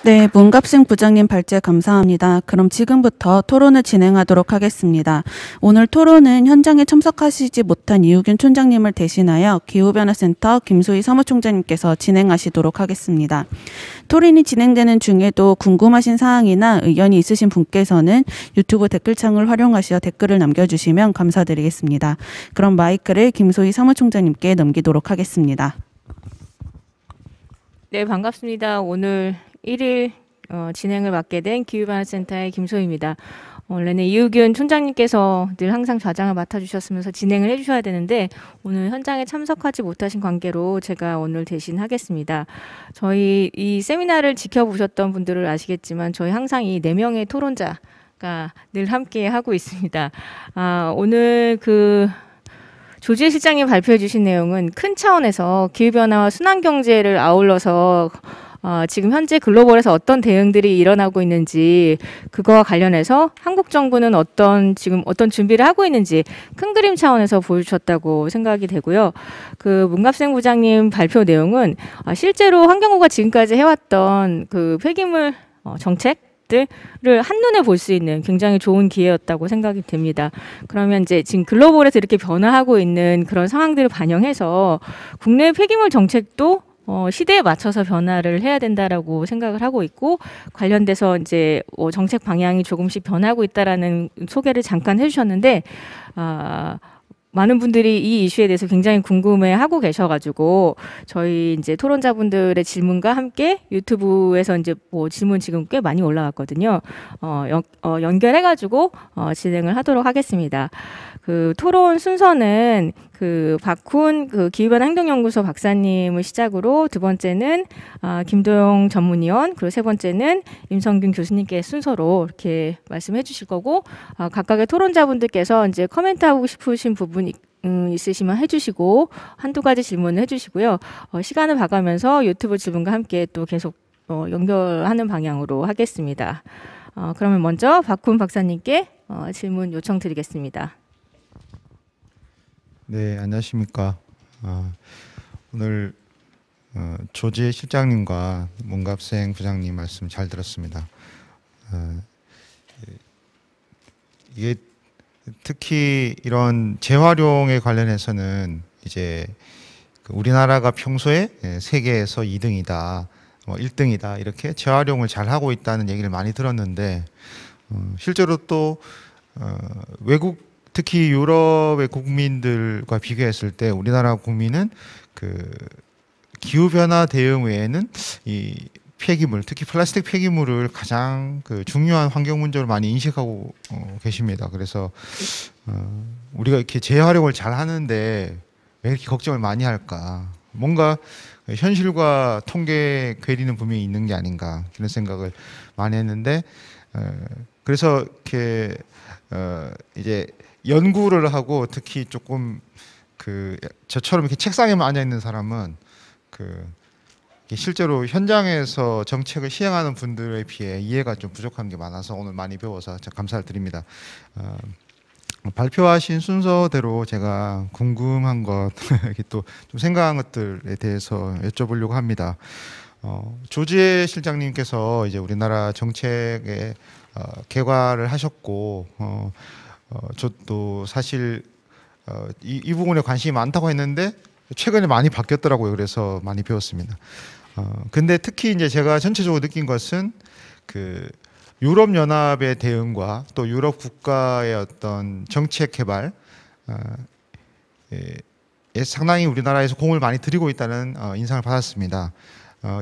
네, 문갑생 부장님 발제 감사합니다. 그럼 지금부터 토론을 진행하도록 하겠습니다. 오늘 토론은 현장에 참석하시지 못한 이우균 촌장님을 대신하여 기후변화센터 김소희 사무총장님께서 진행하시도록 하겠습니다. 토론이 진행되는 중에도 궁금하신 사항이나 의견이 있으신 분께서는 유튜브 댓글창을 활용하셔 댓글을 남겨주시면 감사드리겠습니다. 그럼 마이크를 김소희 사무총장님께 넘기도록 하겠습니다. 네, 반갑습니다. 오늘 1일 진행을 맡게 된 기후변화센터의 김소희입니다. 원래는 이우균 촌장님께서 늘 항상 좌장을 맡아주셨으면서 진행을 해주셔야 되는데 오늘 현장에 참석하지 못하신 관계로 제가 오늘 대신 하겠습니다. 저희 이 세미나를 지켜보셨던 분들은 아시겠지만 저희 항상 이 4명의 토론자가 늘 함께 하고 있습니다. 오늘 조지혜 실장님 발표해 주신 내용은 큰 차원에서 기후변화와 순환경제를 아울러서 지금 현재 글로벌에서 어떤 대응들이 일어나고 있는지 그거와 관련해서 한국 정부는 지금 어떤 준비를 하고 있는지 큰 그림 차원에서 보여주셨다고 생각이 되고요. 문갑생 부장님 발표 내용은 실제로 환경부가 지금까지 해왔던 폐기물 정책들을 한눈에 볼 수 있는 굉장히 좋은 기회였다고 생각이 됩니다. 그러면 이제 지금 글로벌에서 이렇게 변화하고 있는 그런 상황들을 반영해서 국내 폐기물 정책도 시대에 맞춰서 변화를 해야 된다라고 생각을 하고 있고 관련돼서 이제 정책 방향이 조금씩 변하고 있다라는 소개를 잠깐 해주셨는데 많은 분들이 이 이슈에 대해서 굉장히 궁금해하고 계셔가지고 저희 이제 토론자분들의 질문과 함께 유튜브에서 이제 질문 지금 꽤 많이 올라왔거든요. 연결해가지고 진행을 하도록 하겠습니다. 토론 순서는 박훈 기후변화 행동연구소 박사님을 시작으로 두 번째는 김도영 전문위원 그리고 세 번째는 임성균 교수님께 순서로 이렇게 말씀해 주실 거고 각각의 토론자분들께서 이제 코멘트하고 싶으신 부분 있으시면 해주시고 한두 가지 질문을 해주시고요. 시간을 봐가면서 유튜브 질문과 함께 또 계속 연결하는 방향으로 하겠습니다. 그러면 먼저 박훈 박사님께 질문 요청드리겠습니다. 네, 안녕하십니까. 오늘 조지혜 실장님과 문갑생 부장님 말씀 잘 들었습니다. 이게 특히 이런 재활용에 관련해서는 이제 우리나라가 평소에 세계에서 2등이다, 1등이다 이렇게 재활용을 잘 하고 있다는 얘기를 많이 들었는데 실제로 또 외국 특히 유럽의 국민들과 비교했을 때 우리나라 국민은 기후 변화 대응 외에는 이 폐기물, 특히 플라스틱 폐기물을 가장 중요한 환경 문제로 많이 인식하고 계십니다. 그래서 우리가 이렇게 재활용을 잘 하는데 왜 이렇게 걱정을 많이 할까? 뭔가 현실과 통계 괴리는 분명히 있는 게 아닌가 그런 생각을 많이 했는데 그래서 이렇게 이제 연구를 하고 특히 조금 저처럼 이렇게 책상에만 앉아 있는 사람은 실제로 현장에서 정책을 시행하는 분들에 비해 이해가 좀 부족한 게 많아서 오늘 많이 배워서 감사를 드립니다. 발표하신 순서대로 제가 궁금한 것, 또 좀 생각한 것들에 대해서 여쭤보려고 합니다. 조지혜 실장님께서 이제 우리나라 정책에 개괄을 하셨고, 저도 사실 이 부분에 관심이 많다고 했는데 최근에 많이 바뀌었더라고요. 그래서 많이 배웠습니다. 근데 특히 이제 제가 전체적으로 느낀 것은 유럽 연합의 대응과 또 유럽 국가의 어떤 정책 개발 상당히 우리나라에서 공을 많이 들이고 있다는 인상을 받았습니다.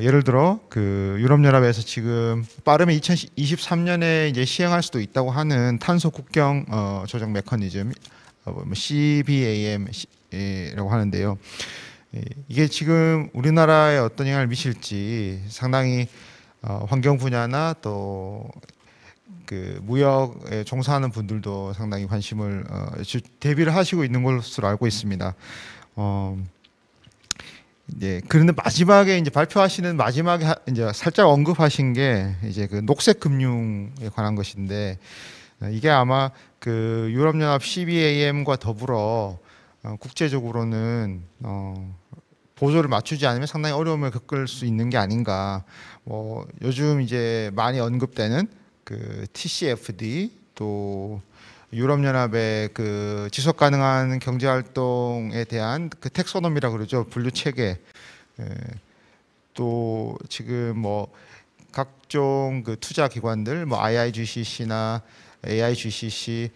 예를 들어 유럽 연합에서 지금 빠르면 2023년에 이제 시행할 수도 있다고 하는 탄소 국경 조정 메커니즘 CBAM이라고 하는데요. 이게 지금 우리나라에 어떤 영향을 미칠지 상당히 환경 분야나 또 무역에 종사하는 분들도 상당히 관심을 대비를 하시고 있는 것으로 알고 있습니다. 그런데 마지막에 이제 발표하시는 마지막에 이제 살짝 언급하신 게 이제 녹색 금융에 관한 것인데 이게 아마 유럽연합 CBAM과 더불어 국제적으로는 보조를 맞추지 않으면 상당히 어려움을 겪을 수 있는 게 아닌가. 요즘 이제 많이 언급되는 그 TCFD 또 유럽연합의 그 지속 가능한 경제 활동에 대한 그 텍소노미라고 그러죠. 분류 체계. 또 지금 뭐 각종 그 투자 기관들 뭐 IIGCC나 AIGCC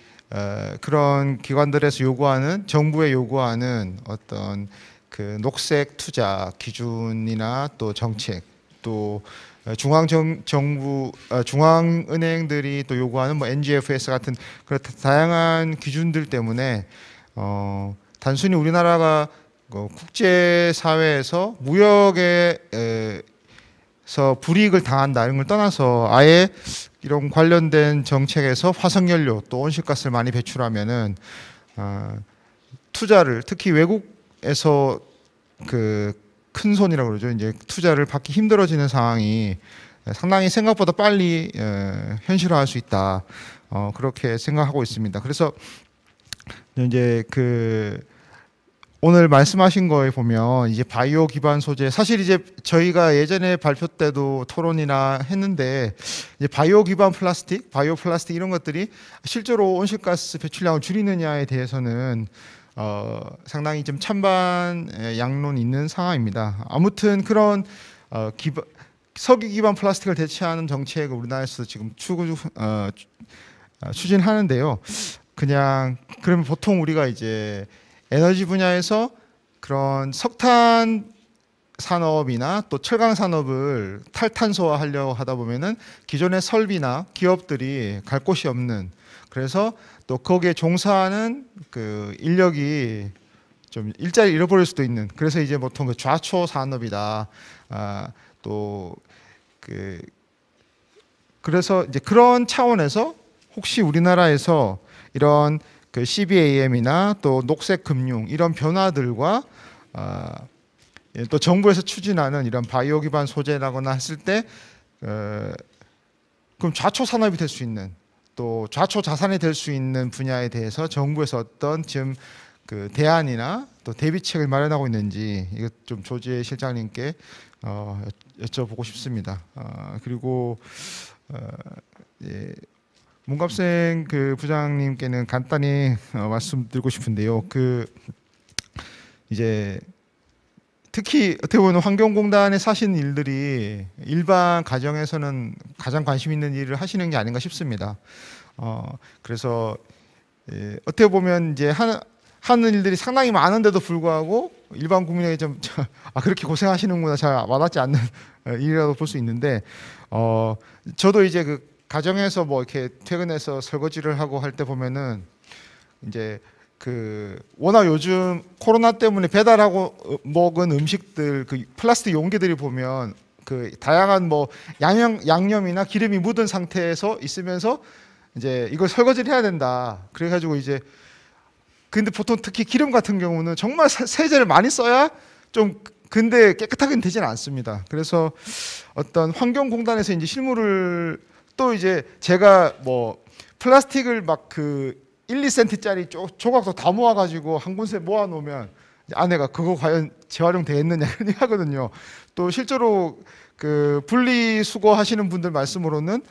그런 기관들에서 요구하는 정부에 요구하는 어떤 그 녹색 투자 기준이나 또 정책 또 중앙은행들이 또 요구하는 뭐 NGFS 같은 그런 다양한 기준들 때문에 단순히 우리나라가 국제 사회에서 무역에서 불이익을 당한다 이런 걸 떠나서 아예 이런 관련된 정책에서 화석연료 또 온실가스를 많이 배출하면은 투자를 특히 외국에서 그 큰 손이라고 그러죠. 이제 투자를 받기 힘들어지는 상황이 상당히 생각보다 빨리 현실화할 수 있다. 그렇게 생각하고 있습니다. 그래서 이제 그 오늘 말씀하신 거에 보면 이제 바이오 기반 소재 사실 이제 저희가 예전에 발표 때도 토론이나 했는데 이제 바이오 기반 플라스틱, 바이오 플라스틱 이런 것들이 실제로 온실가스 배출량을 줄이느냐에 대해서는 상당히 좀 찬반 양론이 있는 상황입니다. 아무튼 그런 석유 기반 플라스틱을 대체하는 정책을 우리나라에서 지금 추진하는데요. 그러면 보통 우리가 이제 에너지 분야에서 그런 석탄 산업이나 또 철강 산업을 탈탄소화하려고 하다 보면은 기존의 설비나 기업들이 갈 곳이 없는 그래서 또 거기에 종사하는 그 인력이 좀 일자리 잃어버릴 수도 있는 그래서 이제 보통 그 좌초 산업이다 그래서 이제 그런 차원에서 혹시 우리나라에서 이런 그 CBAM이나 또 녹색 금융 이런 변화들과 또 정부에서 추진하는 이런 바이오 기반 소재라거나 했을 때 그럼 좌초 산업이 될 수 있는 또 좌초 자산이 될 수 있는 분야에 대해서 정부에서 어떤 지금 그 대안이나 또 대비책을 마련하고 있는지 이거 좀 조지혜 실장님께 여쭤보고 싶습니다. 그리고 문갑생 그 부장님께는 간단히 말씀드리고 싶은데요. 그 이제 특히 어떻게 보면 환경공단에 사신 일들이 일반 가정에서는 가장 관심 있는 일을 하시는 게 아닌가 싶습니다. 그래서 어떻게 보면 이제 하는 일들이 상당히 많은데도 불구하고 일반 국민에게 좀 그렇게 고생하시는구나 잘 와닿지 않는 일이라고 볼 수 있는데 저도 이제 그 가정에서 뭐 이렇게 퇴근해서 설거지를 하고 할 때 보면은 이제 그 워낙 요즘 코로나 때문에 배달하고 먹은 음식들 그 플라스틱 용기들이 보면 그 다양한 뭐 양념이나 기름이 묻은 상태에서 있으면서 이제 이걸 설거지를 해야 된다. 그래가지고 이제 근데 보통 특히 기름 같은 경우는 정말 세제를 많이 써야 좀 근데 깨끗하게는 되지는 않습니다. 그래서 어떤 환경공단에서 이제 실물을 또 이제 제가 뭐 플라스틱을 막 그 1, 2cm짜리 조각도 다 모아가지고 한 군데 모아놓으면 아내가 그거 과연 재활용되겠느냐 이런 얘기 하거든요. 또 실제로 그 분리수거 하시는 분들 말씀으로는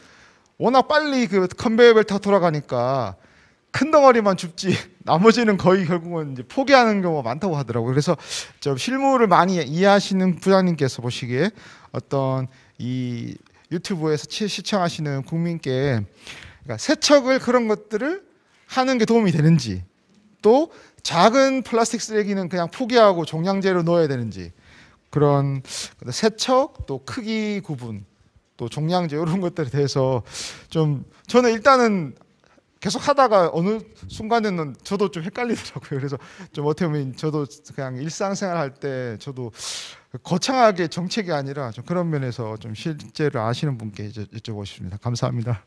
워낙 빨리 그 컨베이어 벨트가 돌아가니까 큰 덩어리만 줍지 나머지는 거의 결국은 이제 포기하는 경우가 많다고 하더라고요. 그래서 좀 실무를 많이 이해하시는 부장님께서 보시기에 어떤 이 유튜브에서 시청하시는 국민께 그러니까 세척을 그런 것들을 하는 게 도움이 되는지 또 작은 플라스틱 쓰레기는 그냥 포기하고 종량제로 넣어야 되는지 그런 세척 또 크기 구분 또 종량제 이런 것들에 대해서 좀 저는 일단은 계속 하다가 어느 순간에는 저도 좀 헷갈리더라고요. 그래서 좀 어떻게 보면 저도 그냥 일상생활 할 때 저도 거창하게 정책이 아니라 좀 그런 면에서 좀 실제로 아시는 분께 여쭤보고 싶습니다. 감사합니다.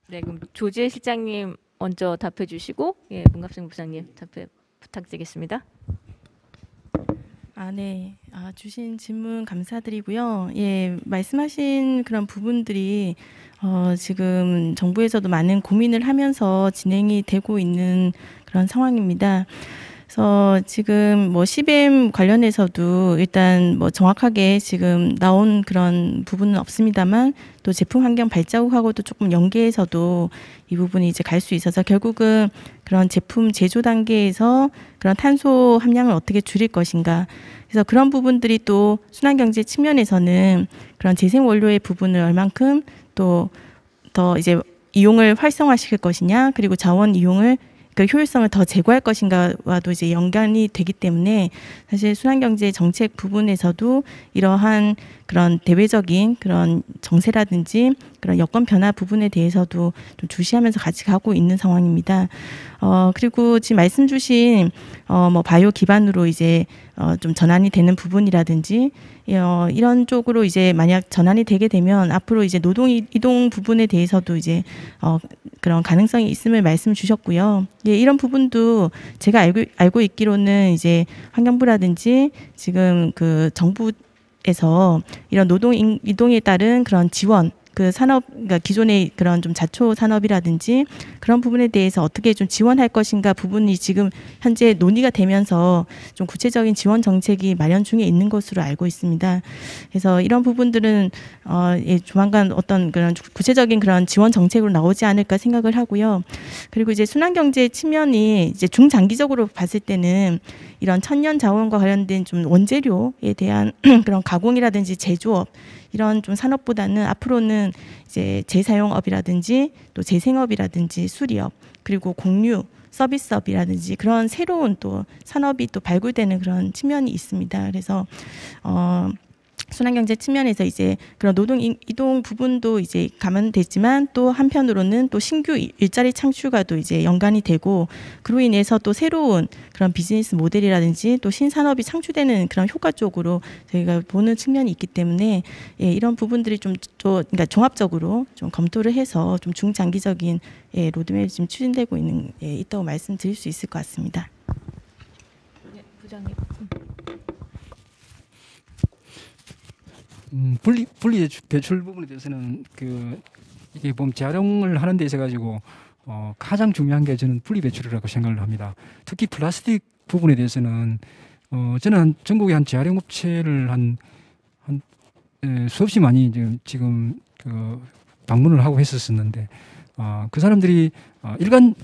네, 그럼 조지혜 실장님 먼저 답해 주시고 문갑생 부장님 답해 부탁드리겠습니다. 네. 주신 질문 감사드리고요. 예, 말씀하신 그런 부분들이 지금 정부에서도 많은 고민을 하면서 진행이 되고 있는 그런 상황입니다. 그래서 지금 뭐 CBM 관련해서도 일단 뭐 정확하게 지금 나온 그런 부분은 없습니다만 또 제품 환경 발자국하고도 조금 연계해서도 이 부분이 이제 갈 수 있어서 결국은 그런 제품 제조 단계에서 그런 탄소 함량을 어떻게 줄일 것인가. 그래서 그런 부분들이 또 순환경제 측면에서는 그런 재생 원료의 부분을 얼만큼 또 더 이제 이용을 활성화시킬 것이냐, 그리고 자원 이용을 그 효율성을 더 제고할 것인가와도 이제 연관이 되기 때문에 사실 순환경제 정책 부분에서도 이러한 그런 대외적인 그런 정세라든지 그런 여건 변화 부분에 대해서도 좀 주시하면서 같이 가고 있는 상황입니다. 그리고 지금 말씀 주신 뭐 바이오 기반으로 이제 좀 전환이 되는 부분이라든지 이런 쪽으로 이제 만약 전환이 되게 되면 앞으로 이제 노동 이동 부분에 대해서도 이제 그런 가능성이 있음을 말씀 주셨고요. 예, 이런 부분도 제가 알고 있기로는 이제 환경부라든지 지금 그 정부에서 이런 노동 이동에 따른 그런 지원 그 산업, 그러니까 기존의 그런 좀 자초 산업이라든지 그런 부분에 대해서 어떻게 좀 지원할 것인가 부분이 지금 현재 논의가 되면서 좀 구체적인 지원 정책이 마련 중에 있는 것으로 알고 있습니다. 그래서 이런 부분들은 예, 조만간 어떤 그런 구체적인 그런 지원 정책으로 나오지 않을까 생각을 하고요. 그리고 이제 순환경제 측면이 이제 중장기적으로 봤을 때는 이런 천연 자원과 관련된 좀 원재료에 대한 그런 가공이라든지 제조업 이런 좀 산업보다는 앞으로는 이제 재사용업이라든지 또 재생업이라든지 수리업 그리고 공유 서비스업이라든지 그런 새로운 또 산업이 또 발굴되는 그런 측면이 있습니다. 그래서 순환경제 측면에서 이제 그런 노동 이동 부분도 이제 가면 되지만 또 한편으로는 또 신규 일자리 창출과도 이제 연관이 되고 그로 인해서 또 새로운 그런 비즈니스 모델이라든지 또 신산업이 창출되는 그런 효과 쪽으로 저희가 보는 측면이 있기 때문에 예, 이런 부분들이 좀 그러니까 종합적으로 좀 검토를 해서 좀 중장기적인 예, 로드맵이 지금 추진되고 있다고 말씀드릴 수 있을 것 같습니다. 네, 부장님. 분리 배출 부분에 대해서는 이게 보면 재활용을 하는 데 있어 가지고 가장 중요한 게 저는 분리 배출이라고 생각을 합니다. 특히 플라스틱 부분에 대해서는 저는 전국에 한 재활용 업체를 한 수없이 많이 지금 방문을 하고 했었는데 그 사람들이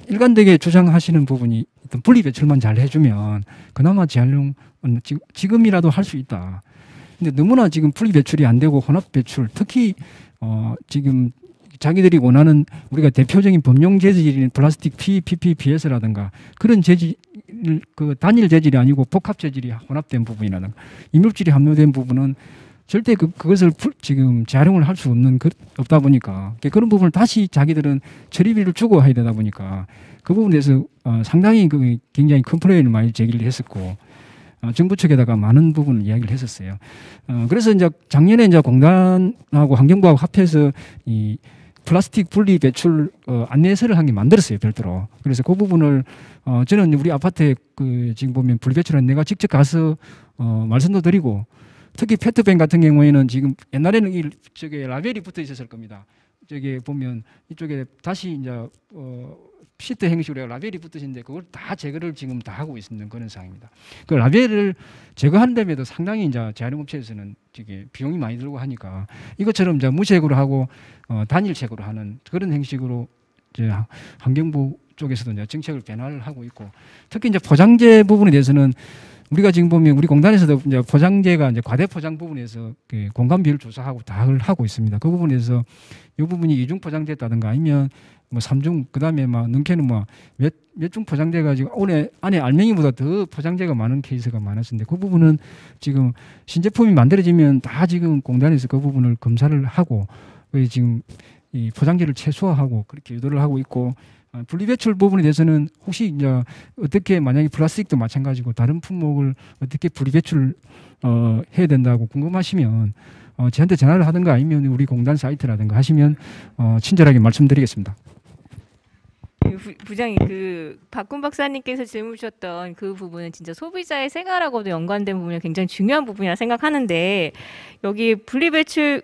일관되게 주장하시는 부분이 어떤 분리 배출만 잘 해주면 그나마 재활용은 지금이라도 할 수 있다. 근데 너무나 지금 분리 배출이 안 되고 혼합 배출, 특히 지금 자기들이 원하는 우리가 대표적인 범용 재질인 플라스틱 PPPS라든가 그런 재질, 그 단일 재질이 아니고 복합 재질이 혼합된 부분이라든가 이물질이 함유된 부분은 절대 그것을 지금 재활용을 할 수 없다 보니까 그런 부분을 다시 자기들은 처리비를 주고 해야 되다 보니까 그 부분에 대해서 상당히 굉장히 컴플레인을 많이 제기를 했었고 정부 측에다가 많은 부분을 이야기를 했었어요. 그래서 이제 작년에 이제 공단하고 환경부하고 합해서 이 플라스틱 분리 배출 안내서를 한 개 만들었어요, 별도로. 그래서 그 부분을 저는 우리 아파트에 지금 보면 분리 배출은 내가 직접 가서 말씀도 드리고 특히 페트병 같은 경우에는 지금 옛날에는 저게 라벨이 붙어 있었을 겁니다. 저기 보면 이쪽에 다시 이제 시트 형식으로 라벨이 붙으신데 그걸 다 제거를 지금 다 하고 있는 그런 상황입니다. 그 라벨을 제거하는 데에도 상당히 이제 재활용업체에서는 되게 비용이 많이 들고 하니까 이것처럼 이제 무색으로 하고 단일색으로 하는 그런 형식으로 이제 환경부 쪽에서도 이제 정책을 변화를 하고 있고 특히 이제 포장재 부분에 대해서는 우리가 지금 보면 우리 공단에서도 이제 포장재가 이제 과대 포장 부분에서 공간 비율 조사하고 다 하고 있습니다. 그 부분에서 이 부분이 이중 포장재다든가 아니면 뭐 3중 그다음에 막 능캐는 뭐 몇 중 포장재가 지금 안에 알맹이보다 더 포장재가 많은 케이스가 많았는데 그 부분은 지금 신제품이 만들어지면 다 지금 공단에서 그 부분을 검사를 하고 지금 이 포장재를 최소화하고 그렇게 유도를 하고 있고 분리배출 부분에 대해서는 혹시 이제 어떻게 만약에 플라스틱도 마찬가지고 다른 품목을 어떻게 분리배출 해야 된다고 궁금하시면 저한테 전화를 하든가 아니면 우리 공단 사이트라든가 하시면 친절하게 말씀드리겠습니다. 부장님, 박군 박사님께서 질문 주셨던 그 부분은 진짜 소비자의 생활하고도 연관된 부분이 굉장히 중요한 부분이라 생각하는데 여기 분리배출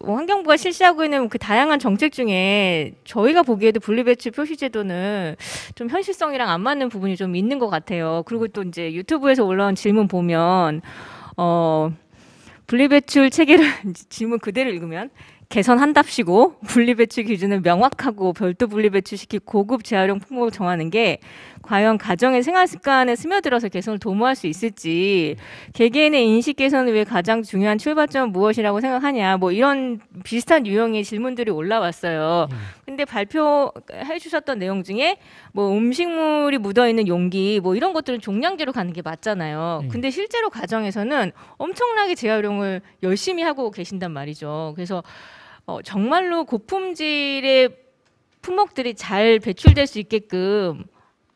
환경부가 실시하고 있는 그 다양한 정책 중에 저희가 보기에도 분리배출 표시제도는 좀 현실성이랑 안 맞는 부분이 좀 있는 것 같아요. 그리고 또 이제 유튜브에서 올라온 질문 보면 분리배출 체계를 질문 그대로 읽으면 개선한답시고 분리배출 기준을 명확하고 별도 분리배출시키 고급 재활용 품목을 정하는 게 과연 가정의 생활 습관에 스며들어서 개선을 도모할 수 있을지, 개개인의 인식 개선을 위해 가장 중요한 출발점은 무엇이라고 생각하냐, 뭐 이런 비슷한 유형의 질문들이 올라왔어요. 근데 발표해 주셨던 내용 중에 뭐 음식물이 묻어 있는 용기 뭐 이런 것들은 종량제로 가는 게 맞잖아요. 근데 실제로 가정에서는 엄청나게 재활용을 열심히 하고 계신단 말이죠. 그래서 정말로 고품질의 품목들이 잘 배출될 수 있게끔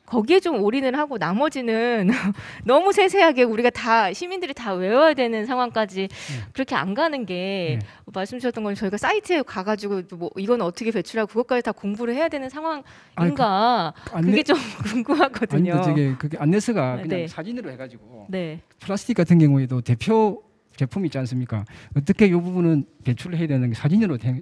거기에 좀 올인을 하고 나머지는 너무 세세하게 우리가 다 시민들이 다 외워야 되는 상황까지 그렇게 안 가는 게 말씀 주셨던 건 저희가 사이트에 가가지고 뭐 이건 어떻게 배출하고 그것까지 다 공부를 해야 되는 상황인가 그게 좀 궁금하거든요. 아니, 그게 안내서가 그냥 네. 사진으로 해가지고 네. 플라스틱 같은 경우에도 대표 제품 있지 않습니까? 어떻게 이 부분은 배출을 해야 되는 게 사진으로 되어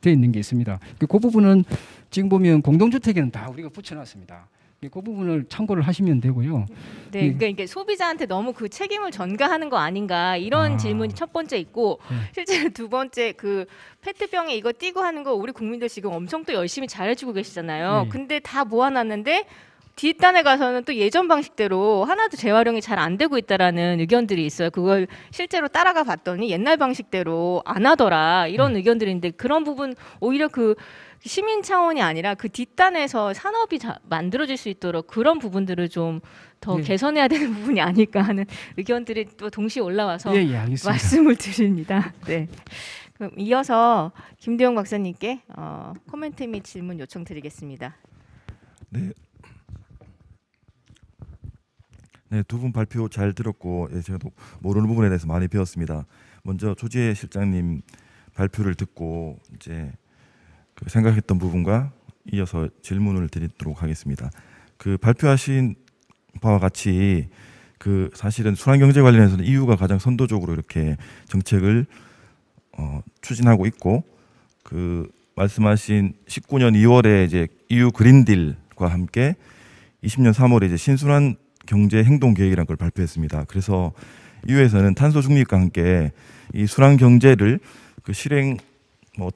있는 게 있습니다. 그 부분은 지금 보면 공동주택에는 다 우리가 붙여놨습니다. 그 부분을 참고를 하시면 되고요. 네, 그러니까 이게 소비자한테 너무 그 책임을 전가하는 거 아닌가 이런 질문이 첫 번째 있고 실제로 두 번째 그 페트병에 이거 띄고 하는 거 우리 국민들 지금 엄청 또 열심히 잘해주고 계시잖아요. 네. 근데 다 모아놨는데 뒷단에 가서는 또 예전 방식대로 하나도 재활용이 잘 안 되고 있다라는 의견들이 있어요. 그걸 실제로 따라가 봤더니 옛날 방식대로 안 하더라 이런 의견들인데 그런 부분 오히려 그 시민 차원이 아니라 그 뒷단에서 산업이 만들어질 수 있도록 그런 부분들을 좀 더 개선해야 되는 부분이 아닐까 하는 의견들이 또 동시에 올라와서 알겠습니다. 말씀을 드립니다. 네. 그럼 이어서 김대용 박사님께 코멘트 및 질문 요청드리겠습니다. 네. 네, 두 분 발표 잘 들었고 제가 또 모르는 부분에 대해서 많이 배웠습니다. 먼저 조지혜 실장님 발표를 듣고 이제 그 생각했던 부분과 이어서 질문을 드리도록 하겠습니다. 그 발표하신 바와 같이 그 사실은 순환경제 관련해서는 EU가 가장 선도적으로 이렇게 정책을 추진하고 있고 그 말씀하신 19년 2월에 이제 EU 그린딜과 함께 20년 3월에 이제 신순환 경제 행동 계획이라는 걸 발표했습니다. 그래서 EU에서는 탄소 중립과 함께 이 순환 경제를 그 실행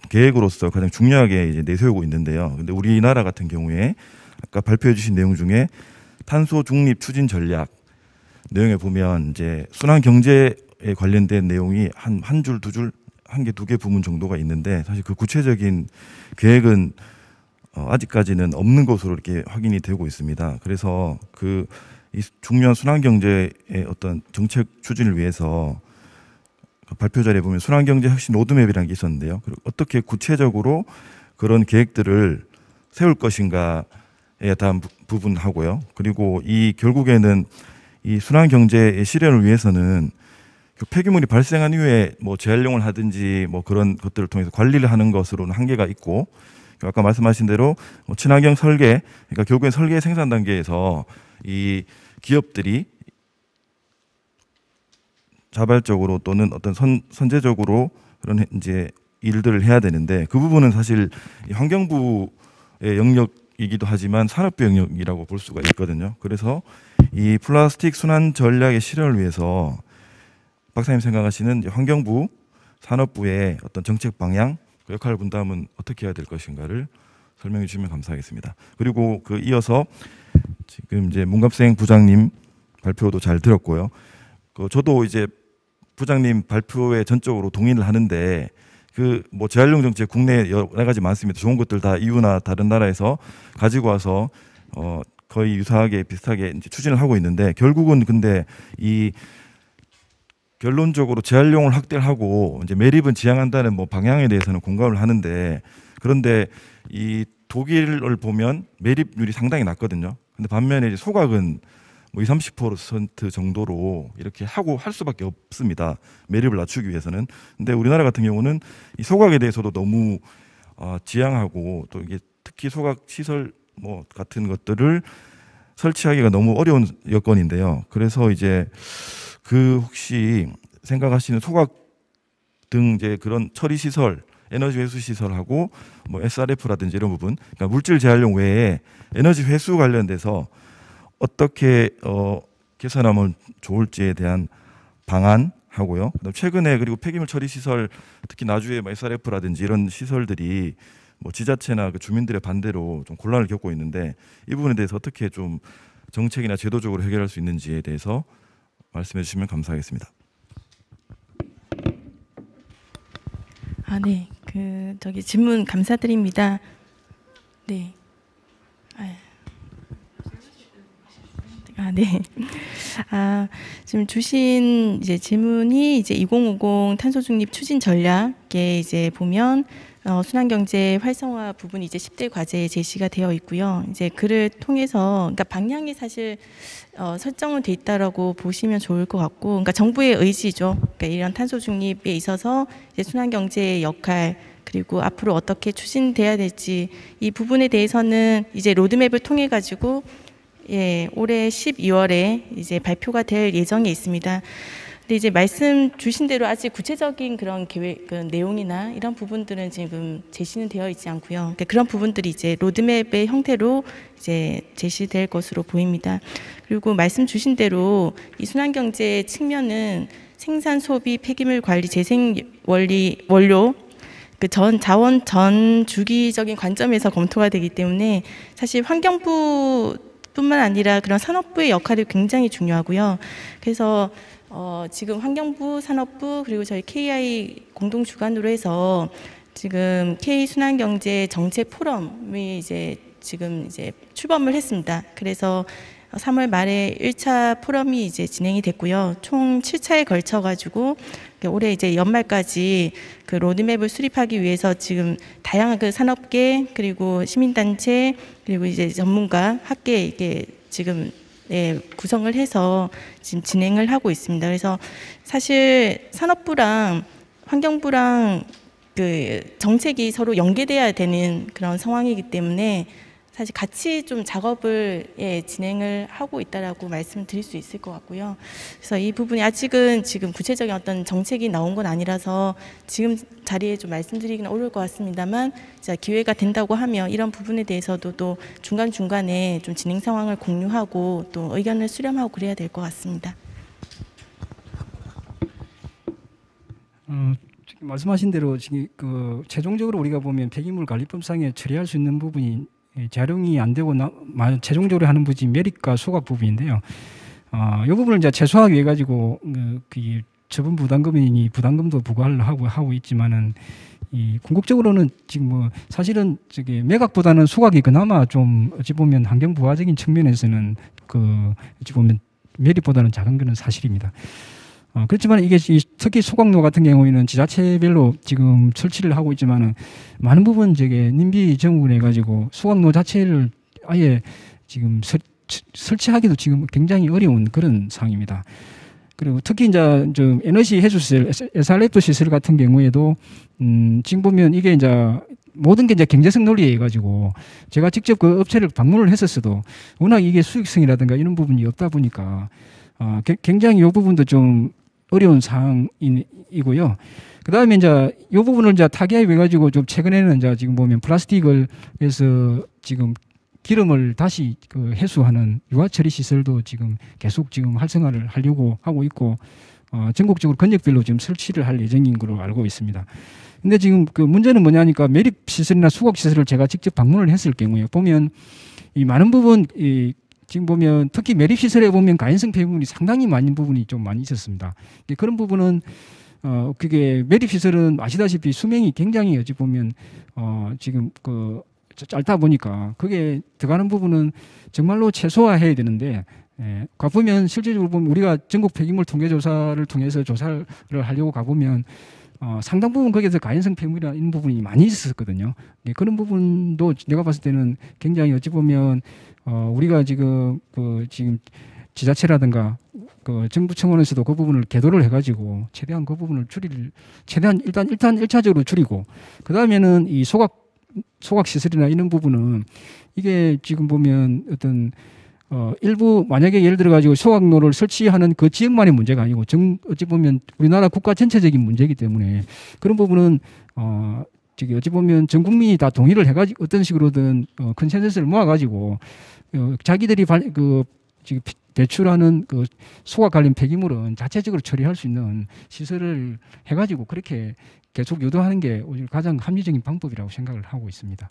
계획으로서 가장 중요하게 이제 내세우고 있는데요. 근데 우리나라 같은 경우에 아까 발표해 주신 내용 중에 탄소 중립 추진 전략 내용에 보면 이제 순환 경제에 관련된 내용이 한 줄, 두 줄, 한 개, 두 개 부문 정도가 있는데 사실 그 구체적인 계획은 아직까지는 없는 것으로 이렇게 확인이 되고 있습니다. 그래서 이 중요한 순환 경제의 어떤 정책 추진을 위해서 발표 자리에 보면 순환경제 혁신 로드맵이라는 게 있었는데요. 그리고 어떻게 구체적으로 그런 계획들을 세울 것인가에 대한 부분하고요. 그리고 이 결국에는 이 순환경제의 실현을 위해서는 그 폐기물이 발생한 이후에 뭐 재활용을 하든지 뭐 그런 것들을 통해서 관리를 하는 것으로는 한계가 있고 아까 말씀하신 대로 친환경 설계, 그러니까 결국엔 설계 생산 단계에서 이 기업들이 자발적으로 또는 어떤 선제적으로 그런 이제 일들을 해야 되는데 그 부분은 사실 환경부의 영역이기도 하지만 산업부 영역이라고 볼 수가 있거든요. 그래서 이 플라스틱 순환 전략의 실현을 위해서 박사님 생각하시는 환경부, 산업부의 어떤 정책 방향, 그 역할 분담은 어떻게 해야 될 것인가를 설명해 주시면 감사하겠습니다. 그리고 그 이어서 지금 이제 문갑생 부장님 발표도 잘 들었고요. 저도 이제 부장님 발표에 전적으로 동의를 하는데 그 뭐 재활용 정책 국내에 여러 가지 많습니다. 좋은 것들 다 EU나 다른 나라에서 가지고 와서 거의 유사하게 비슷하게 이제 추진을 하고 있는데 결국은 근데 이 결론적으로 재활용을 확대를 하고 이제 매립은 지향한다는 뭐 방향에 대해서는 공감을 하는데 그런데 이 독일을 보면 매립률이 상당히 낮거든요. 근데 반면에 이제 소각은 뭐 20-30% 정도로 이렇게 하고 할 수밖에 없습니다. 매립을 낮추기 위해서는. 근데 우리나라 같은 경우는 이 소각에 대해서도 너무 지양하고 또 이게 특히 소각 시설 뭐 같은 것들을 설치하기가 너무 어려운 여건인데요. 그래서 이제 그 혹시 생각하시는 소각 등 이제 그런 처리 시설, 에너지 회수 시설하고 뭐 SRF라든지 이런 부분, 그러니까 물질 재활용 외에 에너지 회수 관련돼서 어떻게 개선하면 좋을지에 대한 방안하고요. 그다음 최근에 그리고 폐기물 처리 시설, 특히 나주의 뭐 SRF라든지 이런 시설들이 뭐 지자체나 그 주민들의 반대로 좀 곤란을 겪고 있는데 이 부분에 대해서 어떻게 좀 정책이나 제도적으로 해결할 수 있는지에 대해서 말씀해 주시면 감사하겠습니다. 네. 저기 질문 감사드립니다. 네. 네. 지금 주신 이제 질문이 이제 2050 탄소 중립 추진 전략에 이제 보면 순환경제 활성화 부분이 이제 10대 과제에 제시가 되어 있고요. 이제 그를 통해서 그러니까 방향이 사실 설정은 돼 있다라고 보시면 좋을 것 같고, 그러니까 정부의 의지죠. 그러니까 이런 탄소 중립에 있어서 이제 순환경제의 역할 그리고 앞으로 어떻게 추진돼야 될지 이 부분에 대해서는 이제 로드맵을 통해 가지고 올해 12월에 이제 발표가 될 예정에 있습니다. 근데 이제 말씀 주신 대로 아직 구체적인 그런 계획, 그 내용이나 이런 부분들은 지금 제시는 되어 있지 않고요. 그러니까 그런 부분들이 이제 로드맵의 형태로 이제 제시될 것으로 보입니다. 그리고 말씀 주신 대로 이 순환경제 측면은 생산, 소비, 폐기물 관리, 재생 원료 그 자원 전 주기적인 관점에서 검토가 되기 때문에 사실 환경부 뿐만 아니라 그런 산업부의 역할이 굉장히 중요하고요. 그래서 지금 환경부, 산업부 그리고 저희 KI 공동 주관으로 해서 지금 K 순환경제 정책 포럼이 이제 지금 이제 출범을 했습니다. 그래서 3월 말에 1차 포럼이 이제 진행이 됐고요. 총 7차에 걸쳐 가지고 올해 이제 연말까지 그 로드맵을 수립하기 위해서 지금 다양한 그 산업계 그리고 시민단체 그리고 이제 전문가 학계 이게 지금 구성을 해서 지금 진행을 하고 있습니다. 그래서 사실 산업부랑 환경부랑 그 정책이 서로 연계돼야 되는 그런 상황이기 때문에 사실 같이 좀 작업을 진행을 하고 있다라고 말씀드릴 수 있을 것 같고요. 그래서 이 부분이 아직은 지금 구체적인 어떤 정책이 나온 건 아니라서 지금 자리에 좀 말씀드리기는 어려울 것 같습니다만, 자, 기회가 된다고 하면 이런 부분에 대해서도 또 중간중간에 좀 진행 상황을 공유하고 또 의견을 수렴하고 그래야 될 것 같습니다. 말씀하신 대로 지금 그 최종적으로 우리가 보면 폐기물 관리법상에 처리할 수 있는 부분이 재활용이 안 되고 최종적으로 하는 부분이 매립과 소각 부분인데요. 이 부분을 이제 최소화하기 위해 가지고 그 처분 부담금이니 부담금도 부과를 하고 있지만은 이 궁극적으로는 지금 뭐 사실은 저기 매각보다는 소각이 그나마 좀 어찌 보면 환경 부화적인 측면에서는 그 어찌 보면 매립보다는 작은 거는 사실입니다. 그렇지만 이게 특히 소각로 같은 경우에는 지자체별로 지금 설치를 하고 있지만은 많은 부분 저게 님비 정부해 가지고 소각로 자체를 아예 지금 설치하기도 지금 굉장히 어려운 그런 상황입니다. 그리고 특히 이제 좀 에너지 해수 시설, SRF 시설 같은 경우에도 지금 보면 이게 이제 모든 게 이제 경제성 논리에 의해 가지고 제가 직접 그 업체를 방문을 했었어도 워낙 이게 수익성이라든가 이런 부분이 없다 보니까 굉장히 이 부분도 좀 어려운 상황이고요. 그 다음에 이제 이 부분을 이제 타개해 가지고 좀 최근에는 이제 지금 보면 플라스틱을 해서 지금 기름을 다시 그 해수하는 유화 처리 시설도 지금 계속 지금 활성화를 하려고 하고 있고 전국적으로 권역별로 지금 설치를 할 예정인 걸로 알고 있습니다. 근데 지금 그 문제는 뭐냐니까 매립 시설이나 수곡 시설을 제가 직접 방문을 했을 경우에 보면 이 많은 부분 지금 보면 특히 매립 시설에 보면 가연성 폐기물이 상당히 많은 부분이 좀 많이 있었습니다. 그런 부분은 그게 매립 시설은 아시다시피 수명이 굉장히 어찌 보면 지금 그 짧다 보니까 그게 들어가는 부분은 정말로 최소화해야 되는데 가보면 실질적으로 보면 우리가 전국 폐기물 통계 조사를 통해서 조사를 하려고 가보면 상당 부분 거기에서 가연성 폐기물이나 이런 부분이 많이 있었거든요. 그런 부분도 내가 봤을 때는 굉장히 어찌 보면 우리가 지금 지금 지자체라든가 그 정부 청원에서도 그 부분을 계도를 해가지고 최대한 그 부분을 최대한 일단 1차적으로 줄이고 그 다음에는 이 소각 시설이나 이런 부분은 이게 지금 보면 어떤 일부 만약에 예를 들어 가지고 소각로를 설치하는 그 지역만의 문제가 아니고 어찌 보면 우리나라 국가 전체적인 문제이기 때문에 그런 부분은 저기 어찌 보면 전 국민이 다 동의를 해가지고 어떤 식으로든 컨센서스를 모아가지고 자기들이 지금 대출하는 그 소각 관련 폐기물은 자체적으로 처리할 수 있는 시설을 해가지고 그렇게 계속 유도하는 게 오히려 가장 합리적인 방법이라고 생각을 하고 있습니다.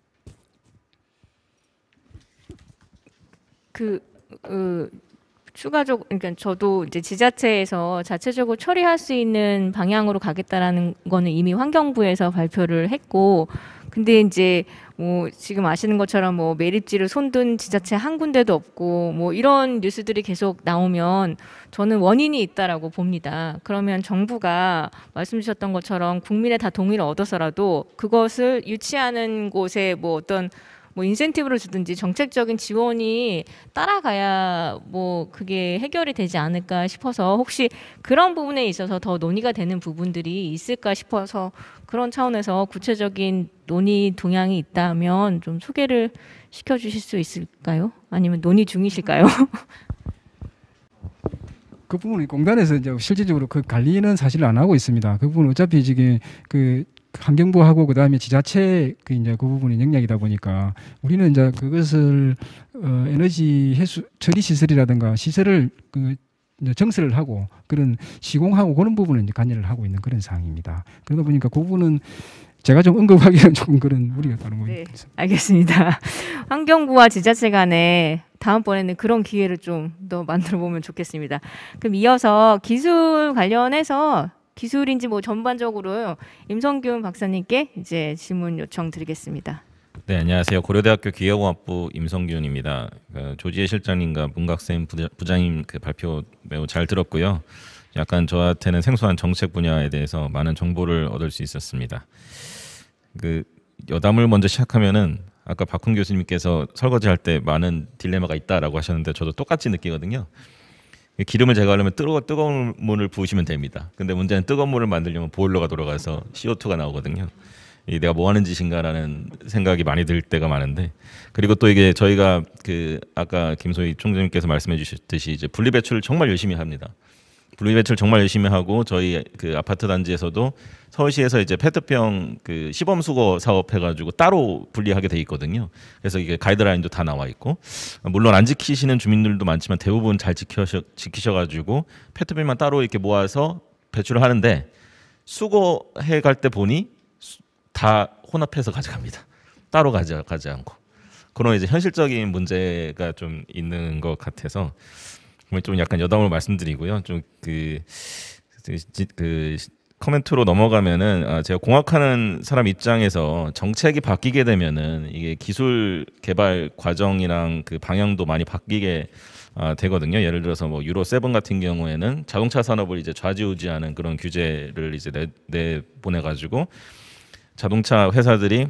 추가적으로 그러니까 저도 이제 지자체에서 자체적으로 처리할 수 있는 방향으로 가겠다라는 거는 이미 환경부에서 발표를 했고, 근데 이제 뭐 지금 아시는 것처럼 뭐 매립지를 손든 지자체 한 군데도 없고 뭐 이런 뉴스들이 계속 나오면 저는 원인이 있다라고 봅니다. 그러면 정부가 말씀 주셨던 것처럼 국민의 다 동의를 얻어서라도 그것을 유치하는 곳에 뭐 어떤 뭐 인센티브를 주든지 정책적인 지원이 따라가야 뭐 그게 해결이 되지 않을까 싶어서 혹시 그런 부분에 있어서 더 논의가 되는 부분들이 있을까 싶어서 그런 차원에서 구체적인 논의 동향이 있다면 좀 소개를 시켜주실 수 있을까요? 아니면 논의 중이실까요? 그 부분은 공단에서 이제 실질적으로 그 관리는 사실 안 하고 있습니다. 그 부분은 어차피 지금 그 환경부하고 그다음에 지자체 이제 그 부분이 역량이다 보니까 우리는 이제 그것을 에너지 해수 처리 시설이라든가 시설을 이제 정설을 하고 그런 시공하고 그런 부분을 이제 관여를 하고 있는 그런 상황입니다. 그러다 보니까 그 부분은 제가 좀 언급하기는 조금 그런 무리가 따른 것 같습니다. 네, 알겠습니다. 환경부와 지자체 간에 다음번에는 그런 기회를 좀 더 만들어 보면 좋겠습니다. 그럼 이어서 기술 관련해서 기술인지 뭐 전반적으로 임성균 박사님께 이제 질문 요청 드리겠습니다. 네, 안녕하세요. 고려대학교 기계공학부 임성균입니다. 조지혜 실장님과 문각쌤 부장님 그 발표 매우 잘 들었고요. 약간 저한테는 생소한 정책 분야에 대해서 많은 정보를 얻을 수 있었습니다. 그 여담을 먼저 시작하면은 아까 박훈 교수님께서 설거지할 때 많은 딜레마가 있다라고 하셨는데 저도 똑같이 느끼거든요. 기름을 제거하려면 뜨거운 물을 부으시면 됩니다. 근데 문제는 뜨거운 물을 만들려면 보일러가 돌아가서 CO2가 나오거든요. 내가 뭐 하는 짓인가라는 생각이 많이 들 때가 많은데, 그리고 또 이게 저희가 그 아까 김소희 총장님께서 말씀해 주셨듯이 이제 분리배출을 정말 열심히 합니다. 분리배출 정말 열심히 하고 저희 그 아파트 단지에서도 서울시에서 이제 페트병 그 시범 수거 사업 해가지고 따로 분리하게 돼 있거든요. 그래서 이게 가이드라인도 다 나와 있고, 물론 안 지키시는 주민들도 많지만 대부분 잘 지키셔가지고 페트병만 따로 이렇게 모아서 배출을 하는데 수거해 갈 때 보니 다 혼합해서 가져갑니다. 따로 가져가지 않고. 그런 이제 현실적인 문제가 좀 있는 것 같아서 좀 약간 여담으로 말씀드리고요. 좀 커멘트로 넘어가면은 제가 공학하는 사람 입장에서 정책이 바뀌게 되면은 이게 기술 개발 과정이랑 그 방향도 많이 바뀌게 되거든요. 예를 들어서 뭐 유로 7 같은 경우에는 자동차 산업을 이제 좌지우지하는 그런 규제를 이제 내보내 가지고 자동차 회사들이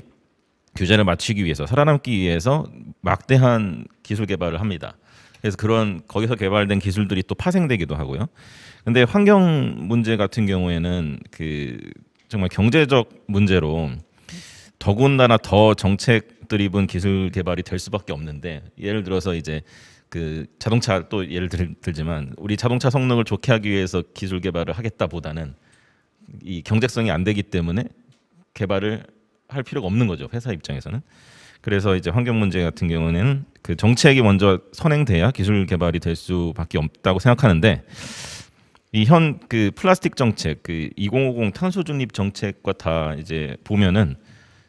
규제를 맞추기 위해서 살아남기 위해서 막대한 기술 개발을 합니다. 그래서 그런 거기서 개발된 기술들이 또 파생되기도 하고요. 근데 환경 문제 같은 경우에는 그 정말 경제적 문제로 더군다나 더 정책 드리븐 기술 개발이 될 수밖에 없는데, 예를 들어서 이제 그 자동차 또 예를 들지만 우리 자동차 성능을 좋게 하기 위해서 기술 개발을 하겠다보다는 이 경제성이 안 되기 때문에 개발을 할 필요가 없는 거죠, 회사 입장에서는. 그래서 이제 환경 문제 같은 경우는 그 정책이 먼저 선행돼야 기술 개발이 될 수밖에 없다고 생각하는데, 이 현 그 플라스틱 정책, 그 2050 탄소 중립 정책과 다 이제 보면은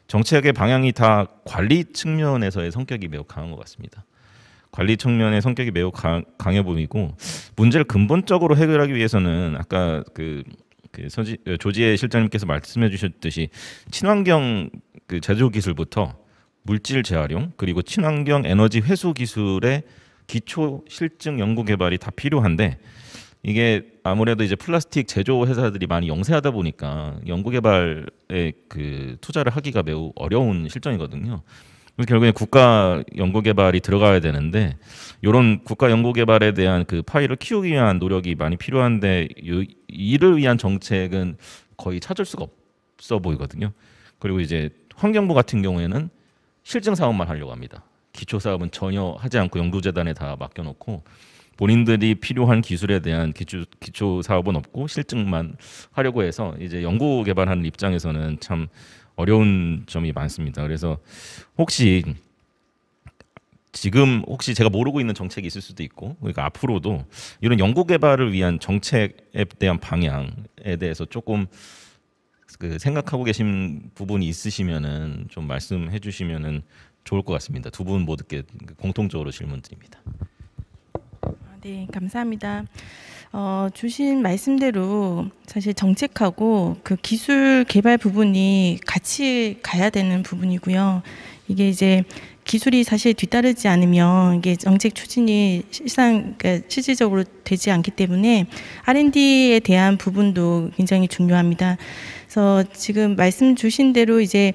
정책의 방향이 다 관리 측면에서의 성격이 매우 강한 것 같습니다. 관리 측면의 성격이 매우 강해 보이고, 문제를 근본적으로 해결하기 위해서는 아까 조지혜 실장님께서 말씀해 주셨듯이 친환경 그 제조 기술부터 물질 재활용, 그리고 친환경 에너지 회수 기술의 기초 실증 연구 개발이 다 필요한데, 이게 아무래도 이제 플라스틱 제조 회사들이 많이 영세하다 보니까 연구 개발에 그 투자를 하기가 매우 어려운 실정이거든요. 그래서 결국에 국가 연구 개발이 들어가야 되는데, 이런 국가 연구 개발에 대한 그 파이를 키우기 위한 노력이 많이 필요한데 이를 위한 정책은 거의 찾을 수가 없어 보이거든요. 그리고 이제 환경부 같은 경우에는 실증 사업만 하려고 합니다. 기초 사업은 전혀 하지 않고 연구재단에 다 맡겨놓고 본인들이 필요한 기술에 대한 기초 사업은 없고 실증만 하려고 해서 이제 연구 개발하는 입장에서는 참 어려운 점이 많습니다. 그래서 혹시 지금 제가 모르고 있는 정책이 있을 수도 있고, 그러니까 앞으로도 이런 연구 개발을 위한 정책에 대한 방향에 대해서 조금 그 생각하고 계신 부분이 있으시면은 좀 말씀해 주시면은 좋을 것 같습니다. 두 분 모두께 공통적으로 질문드립니다. 네, 감사합니다. 주신 말씀대로 사실 정책하고 그 기술 개발 부분이 같이 가야 되는 부분이고요. 이게 이제 기술이 사실 뒤따르지 않으면 이게 정책 추진이 그러니까 실질적으로 되지 않기 때문에 R&D에 대한 부분도 굉장히 중요합니다. 그래서 지금 말씀 주신 대로 이제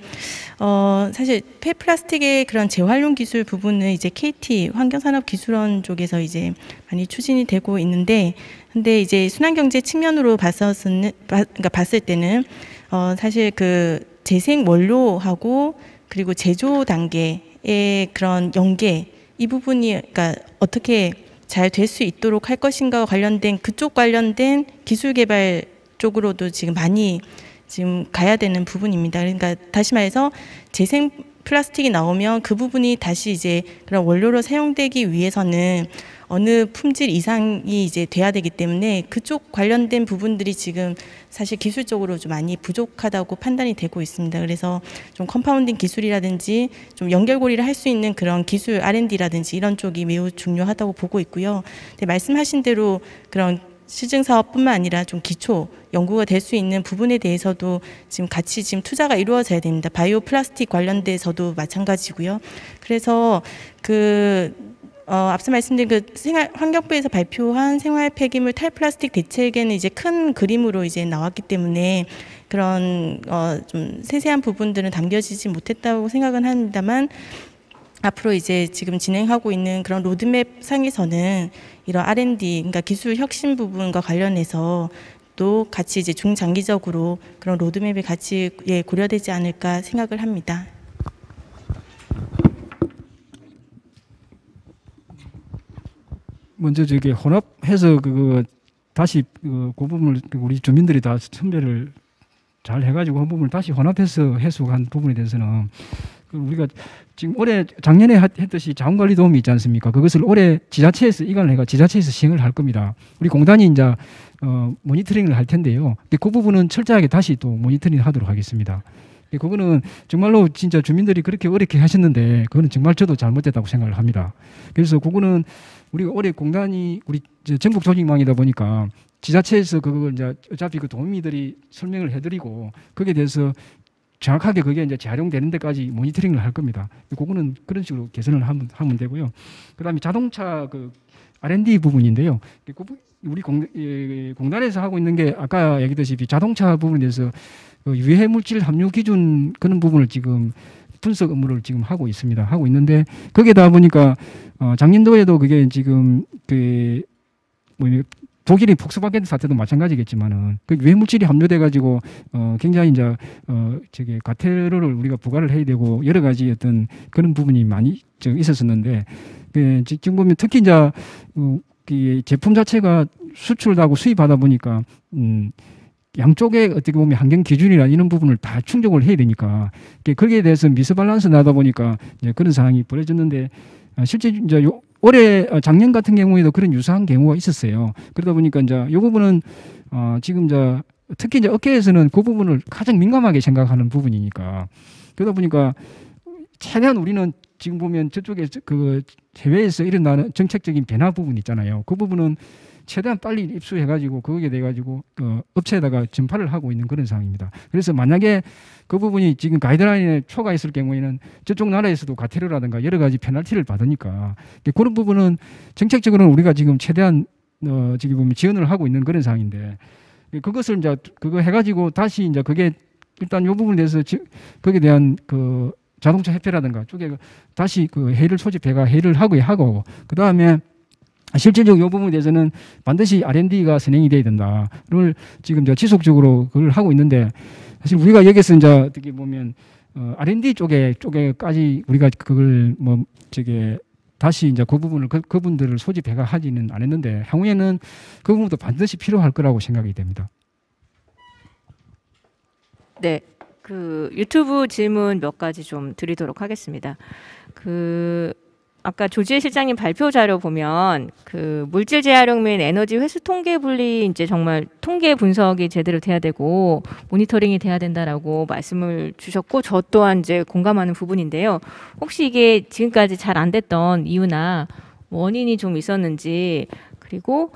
사실 폐플라스틱의 그런 재활용 기술 부분은 이제 KT 환경산업기술원 쪽에서 이제 많이 추진이 되고 있는데, 근데 이제 순환경제 측면으로 그러니까 봤을 때는 사실 그 재생 원료하고 그리고 제조 단계의 그런 연계 이 부분이 그러니까 어떻게 잘 될 수 있도록 할 것인가와 관련된 그쪽 관련된 기술 개발 쪽으로도 지금 많이 지금 가야 되는 부분입니다. 그러니까 다시 말해서 재생 플라스틱이 나오면 그 부분이 다시 이제 그런 원료로 사용되기 위해서는 어느 품질 이상이 이제 돼야 되기 때문에 그쪽 관련된 부분들이 지금 사실 기술적으로 좀 많이 부족하다고 판단이 되고 있습니다. 그래서 좀 컴파운딩 기술이라든지 좀 연결고리를 할 수 있는 그런 기술 R&D라든지 이런 쪽이 매우 중요하다고 보고 있고요. 근데 말씀하신 대로 그런 시증 사업뿐만 아니라 좀 기초 연구가 될 수 있는 부분에 대해서도 지금 같이 지금 투자가 이루어져야 됩니다. 바이오 플라스틱 관련돼서도 마찬가지고요. 그래서 앞서 말씀드린 그 환경부에서 발표한 생활 폐기물 탈플라스틱 대책에는 이제 큰 그림으로 이제 나왔기 때문에 그런 좀 세세한 부분들은 담겨지지 못했다고 생각은 합니다만, 앞으로 이제 지금 진행하고 있는 그런 로드맵 상에서는 이런 R&D, 그러니까 기술 혁신 부분과 관련해서 또 같이 이제 중장기적으로 그런 로드맵이 같이 고려되지 않을까 생각을 합니다. 먼저 저기 혼합해서 다시 그 부분을 우리 주민들이 다 선별을 잘 해가지고 한 부분을 다시 혼합해서 해석한 부분에 대해서는 우리가 지금 작년에 했듯이 자원관리 도움이 있지 않습니까? 그것을 올해 지자체에서 이관을 해가 지자체에서 시행을 할 겁니다. 우리 공단이 이제 모니터링을 할 텐데요. 그 부분은 철저하게 다시 또 모니터링 하도록 하겠습니다. 그거는 정말로 진짜 주민들이 그렇게 어렵게 하셨는데 그거는 정말 저도 잘못됐다고 생각을 합니다. 그래서 그거는 우리가 올해 공단이 우리 전국 조직망이다 보니까 지자체에서 그걸 이제 어차피 그 도민들이 설명을 해드리고 거기에 대해서 정확하게 그게 이제 재활용되는 데까지 모니터링을 할 겁니다. 그거는 그런 식으로 개선을 하면 되고요. 그다음에 자동차 그 R&D 부분인데요. 우리 공단에서 하고 있는 게 아까 얘기했듯이 자동차 부분에 대해서 유해 물질 함유 기준 그런 부분을 지금 분석 업무를 지금 하고 있습니다. 하고 있는데 거기에다 보니까 작년도에도 그게 지금 독일의 폭스바겐 사태도 마찬가지겠지만은 그 유해 물질이 함유돼 가지고 굉장히 이제 저기 과태료를 우리가 부과를 해야 되고 여러 가지 어떤 그런 부분이 많이 있었었는데 지금 보면 특히 이제 그 제품 자체가 수출하고 수입하다 보니까 양쪽에 어떻게 보면 환경 기준이나 이런 부분을 다 충족을 해야 되니까 거기에 대해서 미스밸런스 나다 보니까 이제 그런 상황이 벌어졌는데 실제 이제 올해 작년 같은 경우에도 그런 유사한 경우가 있었어요. 그러다 보니까 이제 이 부분은 지금 이제 특히 이제 업계에서는 그 부분을 가장 민감하게 생각하는 부분이니까 그러다 보니까 최대한 우리는 지금 보면 저쪽에 그 해외에서 일어나는 정책적인 변화 부분 있잖아요. 그 부분은 최대한 빨리 입수해가지고 거기에 대해가지고 업체에다가 전파를 하고 있는 그런 상황입니다. 그래서 만약에 그 부분이 지금 가이드라인에 초과했을 경우에는 저쪽 나라에서도 과태료라든가 여러 가지 페널티를 받으니까 그런 부분은 정책적으로는 우리가 지금 최대한 지금 보면 지원을 하고 있는 그런 상황인데 그것을 이제 그거 해가지고 다시 이제 그게 일단 이 부분에 대해서 거기에 대한 그 자동차 협회라든가 쪽에 다시 그 회의를 소집해가 회의를 하고 그 다음에 실질적으로 이 부분에 대해서는 반드시 R&D가 선행이 돼야 된다를 지금 지속적으로 그걸 하고 있는데 사실 우리가 여기서 이제 어떻게 보면 R&D 쪽에까지 우리가 그걸 뭐 저게 다시 이제 그 부분을 그분들을 소집해가 하지는 않았는데 향후에는 그 부분도 반드시 필요할 거라고 생각이 됩니다. 네, 그 유튜브 질문 몇 가지 좀 드리도록 하겠습니다. 아까 조지혜 실장님 발표 자료 보면 그 물질 재활용 및 에너지 회수 통계 분리 이제 정말 통계 분석이 제대로 돼야 되고 모니터링이 돼야 된다라고 말씀을 주셨고 저 또한 이제 공감하는 부분인데요. 혹시 이게 지금까지 잘 안 됐던 이유나 원인이 좀 있었는지 그리고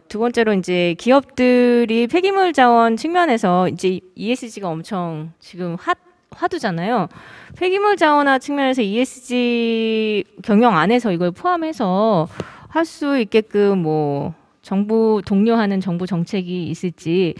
두 번째로 이제 기업들이 폐기물 자원 측면에서 이제 ESG가 엄청 지금 화두잖아요. 폐기물 자원화 측면에서 ESG 경영 안에서 이걸 포함해서 할 수 있게끔 뭐 정부 독려하는 정부 정책이 있을지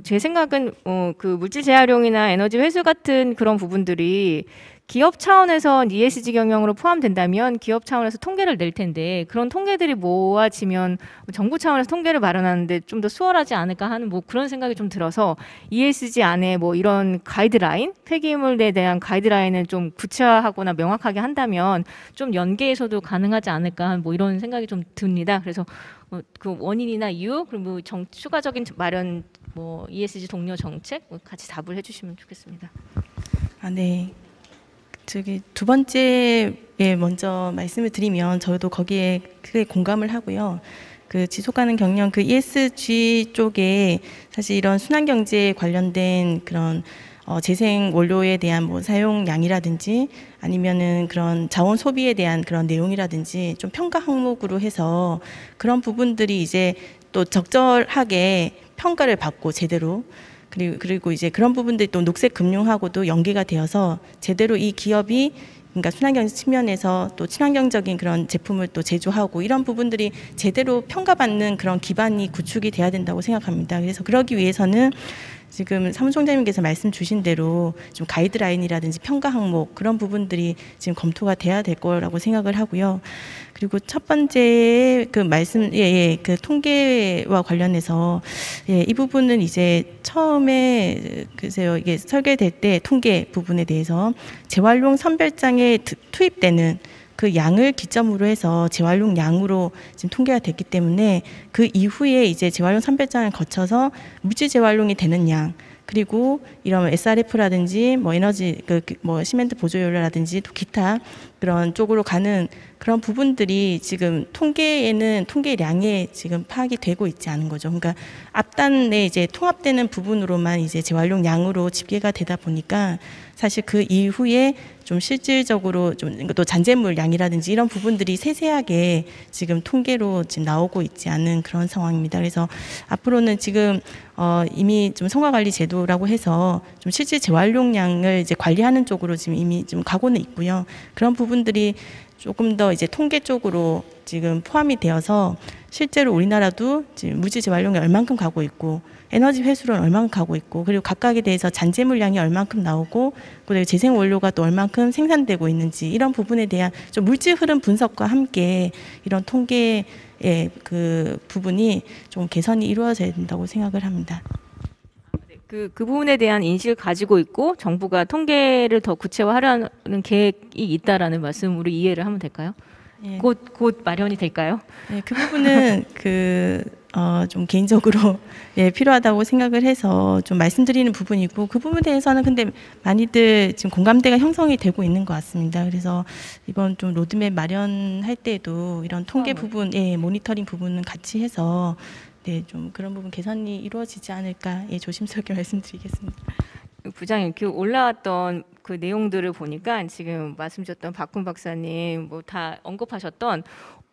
제 생각은 그 물질 재활용이나 에너지 회수 같은 그런 부분들이 기업 차원에서 ESG 경영으로 포함된다면 기업 차원에서 통계를 낼 텐데 그런 통계들이 모아지면 정부 차원에서 통계를 마련하는데 좀 더 수월하지 않을까 하는 뭐 그런 생각이 좀 들어서 ESG 안에 뭐 이런 가이드라인, 폐기물에 대한 가이드라인을 좀 구체화하거나 명확하게 한다면 좀 연계에서도 가능하지 않을까 뭐 이런 생각이 좀 듭니다. 그래서 그 원인이나 이유 그리고 추가적인 마련 뭐 ESG 동료 정책 같이 답을 해주시면 좋겠습니다. 네. 저기 두 번째에 먼저 말씀을 드리면 저도 거기에 크게 공감을 하고요. 그 지속 가능 경영 그 ESG 쪽에 사실 이런 순환 경제에 관련된 그런 재생 원료에 대한 뭐 사용량이라든지 아니면은 그런 자원 소비에 대한 그런 내용이라든지 좀 평가 항목으로 해서 그런 부분들이 이제 또 적절하게 평가를 받고 제대로 그리고 이제 그런 부분들이 또 녹색 금융하고도 연계가 되어서 제대로 이 기업이 그러니까 순환경제 측면에서 또 친환경적인 그런 제품을 또 제조하고 이런 부분들이 제대로 평가받는 그런 기반이 구축이 돼야 된다고 생각합니다. 그래서 그러기 위해서는 지금 사무총장님께서 말씀 주신 대로 좀 가이드라인이라든지 평가 항목 그런 부분들이 지금 검토가 돼야 될 거라고 생각을 하고요. 그리고 첫 번째 그 말씀 그 통계와 관련해서 이 부분은 이제 처음에 글쎄요 이게 설계될 때 통계 부분에 대해서 재활용 선별장에 투입되는 그 양을 기점으로 해서 재활용 양으로 지금 통계가 됐기 때문에 그 이후에 이제 재활용 선별장을 거쳐서 물질 재활용이 되는 양 그리고 이런 SRF라든지 뭐 에너지 뭐 시멘트 보조연료라든지 또 기타 그런 쪽으로 가는 그런 부분들이 지금 통계에는 통계량에 지금 파악이 되고 있지 않은 거죠. 그러니까 앞단에 이제 통합되는 부분으로만 이제 재활용 양으로 집계가 되다 보니까 사실 그 이후에 좀 실질적으로 좀 또 잔재물 양이라든지 이런 부분들이 세세하게 지금 통계로 지금 나오고 있지 않은 그런 상황입니다. 그래서 앞으로는 지금 이미 좀 성과관리 제도라고 해서 좀 실질 재활용량을 이제 관리하는 쪽으로 지금 이미 좀 가고는 있고요. 그런 부분들이 조금 더 이제 통계 쪽으로 지금 포함이 되어서 실제로 우리나라도 지금 물질 재활용이 얼만큼 가고 있고 에너지 회수로는 얼만큼 가고 있고 그리고 각각에 대해서 잔재물량이 얼만큼 나오고 그리고 재생 원료가 또 얼만큼 생산되고 있는지 이런 부분에 대한 좀 물질 흐름 분석과 함께 이런 통계의 그 부분이 좀 개선이 이루어져야 된다고 생각을 합니다. 그 부분에 대한 인식을 가지고 있고 정부가 통계를 더 구체화하려는 계획이 있다라는 말씀으로 이해를 하면 될까요? 예. 곧 마련이 될까요? 네, 그 부분은 좀 개인적으로 필요하다고 생각을 해서 좀 말씀드리는 부분이고 그 부분에 대해서는 근데 많이들 지금 공감대가 형성이 되고 있는 것 같습니다. 그래서 이번 좀 로드맵 마련할 때도 이런 통계 부분, 모니터링 부분은 같이 해서 좀 그런 부분 개선이 이루어지지 않을까 조심스럽게 말씀드리겠습니다. 부장님, 그 올라왔던 그 내용들을 보니까 지금 말씀 주셨던 박훈 박사님 뭐 다 언급하셨던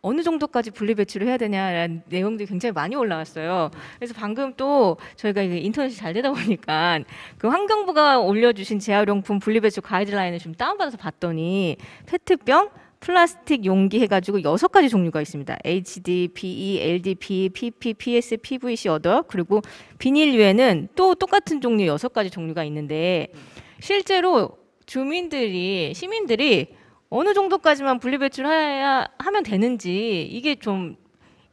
어느 정도까지 분리 배출을 해야 되냐라는 내용들이 굉장히 많이 올라왔어요. 그래서 방금 또 저희가 인터넷이 잘 되다 보니까 그 환경부가 올려주신 재활용품 분리 배출 가이드라인을 좀 다운받아서 봤더니 페트병, 플라스틱 용기 해가지고 6가지 종류가 있습니다. HDPE, LDPE, PP, PS, PVC, 어더 그리고 비닐류에는 또 똑같은 종류 6가지 종류가 있는데 실제로 시민들이 어느 정도까지만 분리배출해야 하면 되는지 이게 좀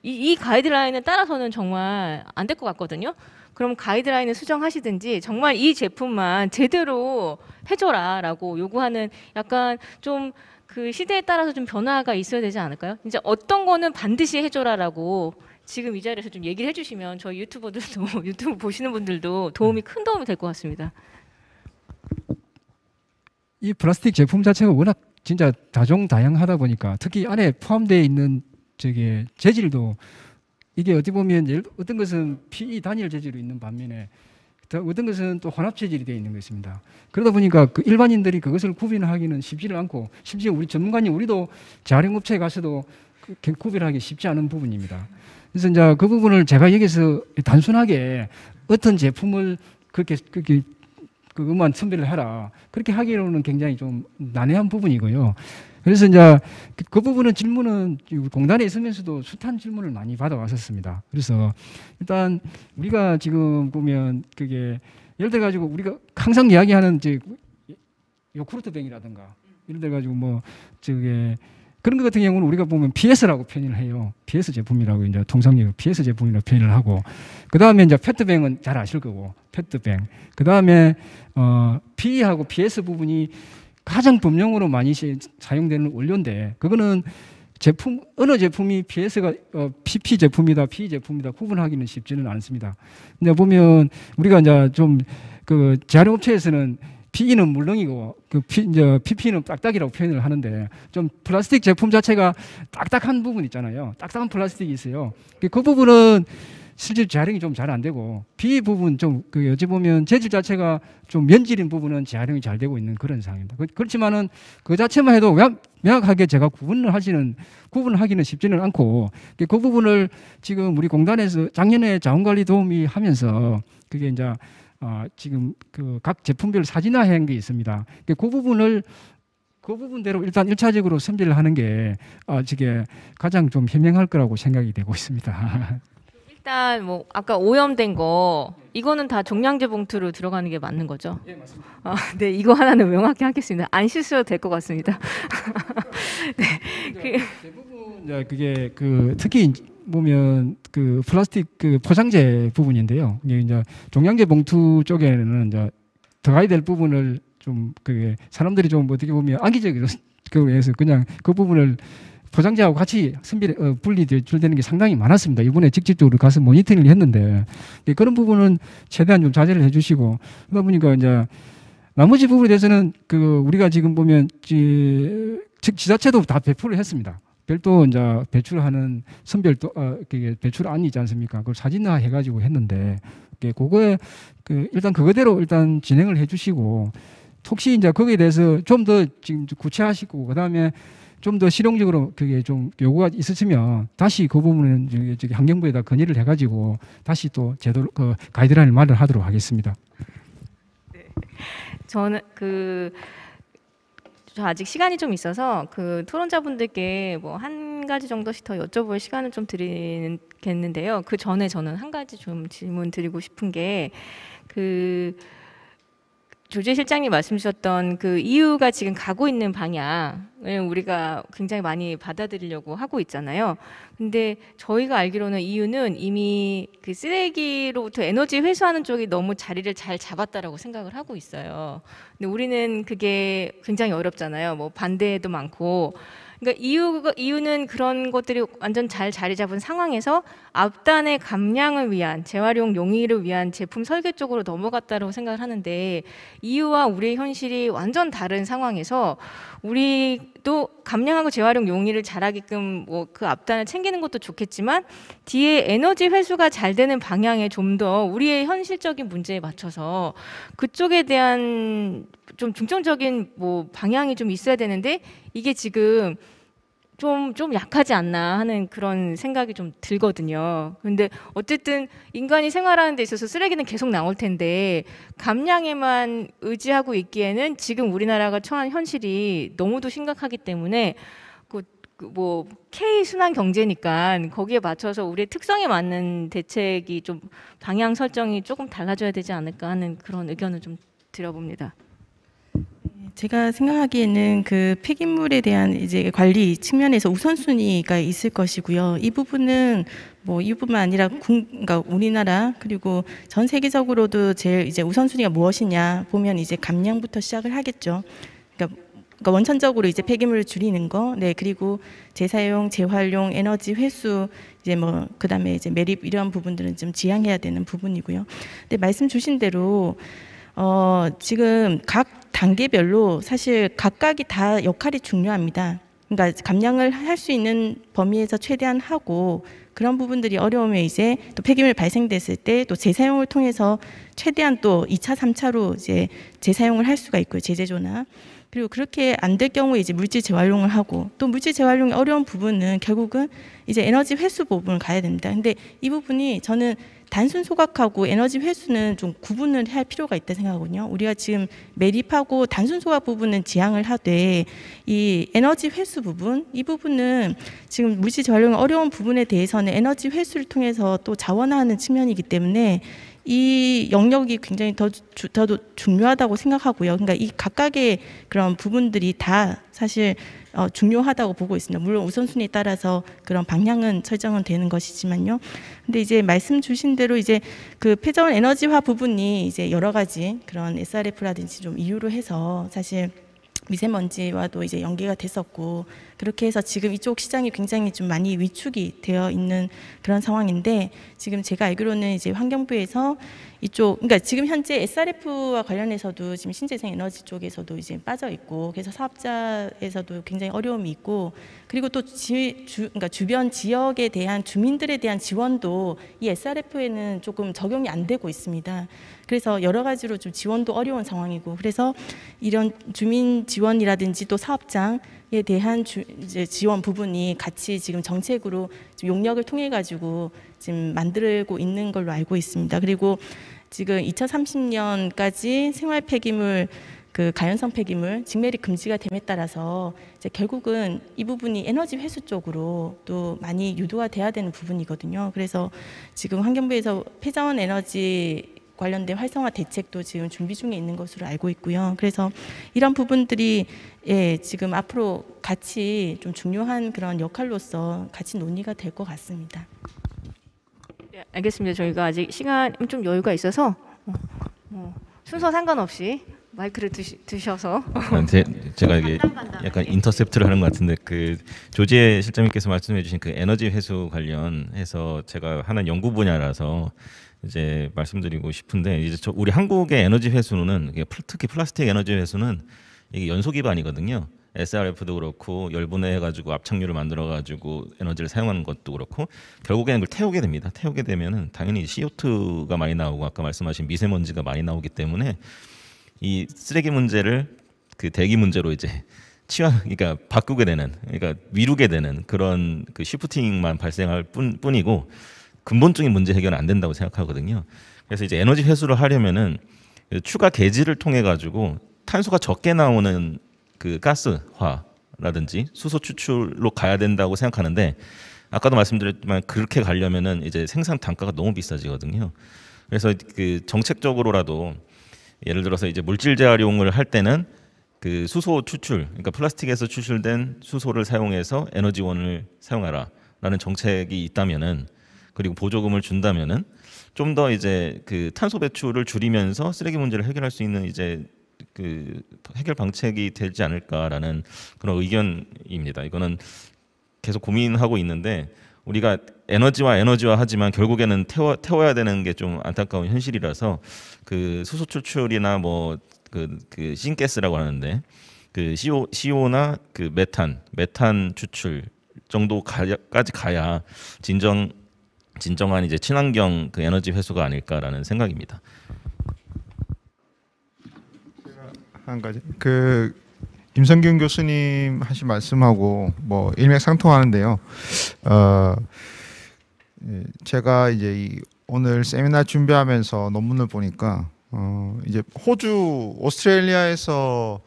이 가이드라인에 따라서는 정말 안 될 것 같거든요. 그럼 가이드라인을 수정하시든지 정말 이 제품만 제대로 해줘라라고 요구하는 약간 좀 그 시대에 따라서 좀 변화가 있어야 되지 않을까요? 이제 어떤 거는 반드시 해줘라라고 지금 이 자리에서 좀 얘기를 해주시면 저희 유튜버들도 유튜브 보시는 분들도 큰 도움이 될 것 같습니다. 이 플라스틱 제품 자체가 워낙 진짜 다종다양하다 보니까 특히 안에 포함되어 있는 저게 재질도 이게 어떻게 보면 어떤 것은 PE 단일 재질로 있는 반면에 어떤 것은 또 혼합 재질이 되어 있는 것입니다. 그러다 보니까 그 일반인들이 그것을 구분하기는 쉽지를 않고 심지어 우리 전문가님 우리도 재활용업체에 가서도 구별하기 쉽지 않은 부분입니다. 그래서 이제 그 부분을 제가 여기서 단순하게 어떤 제품을 그렇게 그것만 선별을 하라 그렇게 하기로는 굉장히 좀 난해한 부분이고요. 그래서 이제 그 부분은 질문은 공단에 있으면서도 숱한 질문을 많이 받아왔었습니다. 그래서 일단 우리가 지금 보면 그게 예를 들어 가지고 우리가 항상 이야기하는 이제 요구르트병이라든가 예를 들어 가지고 뭐 저게 그런 것 같은 경우는 우리가 보면 PS라고 표현을 해요. PS 제품이라고 이제 통상적으로 PS 제품이라고 표현을 하고 그 다음에 이제 페트병은 잘 아실 거고 페트병 그 다음에 PE하고 PS 부분이 가장 범용으로 많이 사용되는 원료인데 그거는 제품 어느 제품이 PS가 PP 제품이다, PE 제품이다 구분하기는 쉽지는 않습니다. 근데 보면 우리가 이제 좀 그 재활용업체에서는 PE는 물론이고 그 PP는 딱딱이라고 표현을 하는데 좀 플라스틱 제품 자체가 딱딱한 부분 있잖아요. 딱딱한 플라스틱이 있어요. 그 부분은 실제 재활용이 좀 잘 안 되고 PE 부분 좀 그 어찌 보면 재질 자체가 좀 면질인 부분은 재활용이 잘 되고 있는 그런 상황입니다. 그렇지만은 그 자체만 해도 명확하게 제가 구분하기는 쉽지는 않고 그 부분을 지금 우리 공단에서 작년에 자원관리 도우미 하면서 그게 이제 지금 그 각 제품별 사진화한 게 있습니다. 그 부분대로 일단 1차적으로 선별을 하는 게 저게 가장 좀 현명할 거라고 생각이 되고 있습니다. 일단 뭐 아까 오염된 거 이거는 다 종량제 봉투로 들어가는 게 맞는 거죠? 예, 맞습니다. 네, 이거 하나는 명확히 하겠습니다. 안 실수해도 될 것 같습니다. 네. 대부분 그게 그 특히 보면 그 플라스틱 그 포장재 부분인데요. 이게 이제 종량제 봉투 쪽에는 이제 들어가야 될 부분을 좀 그게 사람들이 좀 어떻게 보면 악의적으로 그에서 그냥 그 부분을 포장재하고 같이 분리되는 게 상당히 많았습니다. 이번에 직접적으로 가서 모니터링을 했는데 그런 부분은 최대한 좀 자제를 해주시고 그러다 보니까 이제 나머지 부분에 대해서는 그 우리가 지금 보면 지자체도 다 배포를 했습니다. 별도 이제 배출하는 선별도 그게 배출안이 있지 않습니까? 그걸 사진화 해가지고 했는데 그거에 일단 그거대로 일단 진행을 해주시고 혹시 이제 거기에 대해서 좀 더 지금 구체화시키고 그다음에 좀 더 실용적으로 그게 좀 요구가 있으시면 다시 그 부분은 저기 환경부에다 건의를 해가지고 다시 또 제도로 그 가이드라인을 마련하도록 하겠습니다. 네. 저는 저 아직 시간이 좀 있어서 그 토론자분들께 뭐 한 가지 정도씩 더 여쭤볼 시간을 좀 드리겠는데요. 그 전에 저는 한 가지 좀 질문 드리고 싶은 게 조재 실장님 말씀 주셨던 그 EU가 지금 가고 있는 방향을 우리가 굉장히 많이 받아들이려고 하고 있잖아요. 근데 저희가 알기로는 EU는 이미 그 쓰레기로부터 에너지 회수하는 쪽이 너무 자리를 잘 잡았다라고 생각을 하고 있어요. 근데 우리는 그게 굉장히 어렵잖아요. 뭐 반대도 많고. 그러니까 EU는 그런 것들이 완전 잘 자리 잡은 상황에서 앞단의 감량을 위한 재활용 용이를 위한 제품 설계 쪽으로 넘어갔다고 생각을 하는데 EU와 우리의 현실이 완전 다른 상황에서 우리도 감량하고 재활용 용이를 잘하게끔 뭐 그 앞단을 챙기는 것도 좋겠지만 뒤에 에너지 회수가 잘 되는 방향에 좀 더 우리의 현실적인 문제에 맞춰서 그쪽에 대한 좀 중점적인 뭐 방향이 좀 있어야 되는데 이게 지금 좀 약하지 않나 하는 그런 생각이 좀 들거든요. 근데 어쨌든 인간이 생활하는 데 있어서 쓰레기는 계속 나올 텐데 감량에만 의지하고 있기에는 지금 우리나라가 처한 현실이 너무도 심각하기 때문에 뭐 K 순환 경제니까 거기에 맞춰서 우리의 특성에 맞는 대책이 좀 방향 설정이 조금 달라져야 되지 않을까 하는 그런 의견을 좀 드려봅니다. 제가 생각하기에는 그 폐기물에 대한 이제 관리 측면에서 우선순위가 있을 것이고요. 이 부분은 뭐 이뿐만 아니라 그러니까 우리나라 그리고 전 세계적으로도 제일 이제 우선순위가 무엇이냐 보면 이제 감량부터 시작을 하겠죠. 그러니까 원천적으로 이제 폐기물을 줄이는 거, 네, 그리고 재사용, 재활용, 에너지 회수, 이제 뭐 그다음에 이제 매립 이러한 부분들은 좀 지향해야 되는 부분이고요. 근데 말씀 주신 대로 지금 각 단계별로 사실 각각이 다 역할이 중요합니다. 그러니까 감량을 할 수 있는 범위에서 최대한 하고 그런 부분들이 어려우면 이제 또 폐기물 발생됐을 때 또 재사용을 통해서 최대한 또 2차, 3차로 이제 재사용을 할 수가 있고요. 재제조나. 그리고 그렇게 안 될 경우에 이제 물질 재활용을 하고 또 물질 재활용이 어려운 부분은 결국은 이제 에너지 회수 부분을 가야 됩니다. 근데 이 부분이 저는 단순 소각하고 에너지 회수는 좀 구분을 할 필요가 있다 생각하거든요. 우리가 지금 매립하고 단순 소각 부분은 지향을 하되 이 에너지 회수 부분, 이 부분은 지금 물질 재활용이 어려운 부분에 대해서는 에너지 회수를 통해서 또 자원화하는 측면이기 때문에 이 영역이 굉장히 더 중요하다고 생각하고요. 그러니까 이 각각의 그런 부분들이 다 사실 중요하다고 보고 있습니다. 물론 우선순위에 따라서 그런 방향은 설정은 되는 것이지만요. 근데 이제 말씀 주신 대로 이제 그 폐자원 에너지화 부분이 이제 여러 가지 그런 SRF라든지 좀 이유로 해서 사실 미세먼지와도 이제 연계가 됐었고 그렇게 해서 지금 이쪽 시장이 굉장히 좀 많이 위축이 되어 있는 그런 상황인데 지금 제가 알기로는 이제 환경부에서 이쪽 그러니까 지금 현재 SRF와 관련해서도 지금 신재생 에너지 쪽에서도 이제 빠져 있고 그래서 사업자에서도 굉장히 어려움이 있고 그리고 또 그러니까 주변 지역에 대한 주민들에 대한 지원도 이 SRF에는 조금 적용이 안 되고 있습니다. 그래서 여러 가지로 좀 지원도 어려운 상황이고 그래서 이런 주민 지원이라든지 또 사업장에 대한 이제 지원 부분이 같이 지금 정책으로 용역을 통해 가지고 지금 만들고 있는 걸로 알고 있습니다. 그리고 지금 2030년까지 생활 폐기물 그 가연성 폐기물 직매립 금지가 됨에 따라서 이제 결국은 이 부분이 에너지 회수 쪽으로 또 많이 유도가 돼야 되는 부분이거든요. 그래서 지금 환경부에서 폐자원 에너지 관련된 활성화 대책도 지금 준비 중에 있는 것으로 알고 있고요. 그래서 이런 부분들이 예, 지금 앞으로 같이 좀 중요한 그런 역할로서 같이 논의가 될 것 같습니다. 네, 알겠습니다. 저희가 아직 시간 좀 여유가 있어서 순서 상관없이 마이크를 드셔서 제가 이게 약간 인터셉트를 하는 것 같은데 그 조지혜 실장님께서 말씀해주신 그 에너지 회수 관련해서 제가 하는 연구 분야라서 이제 말씀드리고 싶은데 이제 우리 한국의 에너지 회수는 특히 플라스틱 에너지 회수는 이게 연소 기반이거든요. SRF도 그렇고 열분해해가지고 압착유를 만들어가지고 에너지를 사용하는 것도 그렇고 결국에는 그걸 태우게 됩니다. 태우게 되면은 당연히 CO2가 많이 나오고 아까 말씀하신 미세먼지가 많이 나오기 때문에 이 쓰레기 문제를 그 대기 문제로 이제 그러니까 바꾸게 되는, 그러니까 미루게 되는 그런 그 시프팅만 발생할 뿐이고 근본적인 문제 해결은 안 된다고 생각하거든요. 그래서 이제 에너지 회수를 하려면은 추가 개지를 통해 가지고 탄소가 적게 나오는 그 가스화라든지 수소 추출로 가야 된다고 생각하는데 아까도 말씀드렸지만 그렇게 가려면은 이제 생산 단가가 너무 비싸지거든요. 그래서 그 정책적으로라도 예를 들어서 이제 물질 재활용을 할 때는 그 수소 추출, 그러니까 플라스틱에서 추출된 수소를 사용해서 에너지원을 사용하라라는 정책이 있다면은 그리고 보조금을 준다면은 좀 더 이제 그 탄소 배출을 줄이면서 쓰레기 문제를 해결할 수 있는 이제 그 해결 방책이 되지 않을까라는 그런 의견입니다. 이거는 계속 고민하고 있는데 우리가 에너지화 하지만 결국에는 태워야 되는 게 좀 안타까운 현실이라서 그 수소 추출이나 뭐 그 신가스라고 하는데 그 CO나 그 메탄 추출 정도까지 가야 진정한 이제 친환경 그 에너지 회수가 아닐까라는 생각입니다. 한 가지 그 김성균 교수님 하신 말씀하고 뭐 일맥상통하는데요. 제가 이제 오늘 세미나 준비하면서 논문을 보니까 이제 호주, 오스트레일리아에서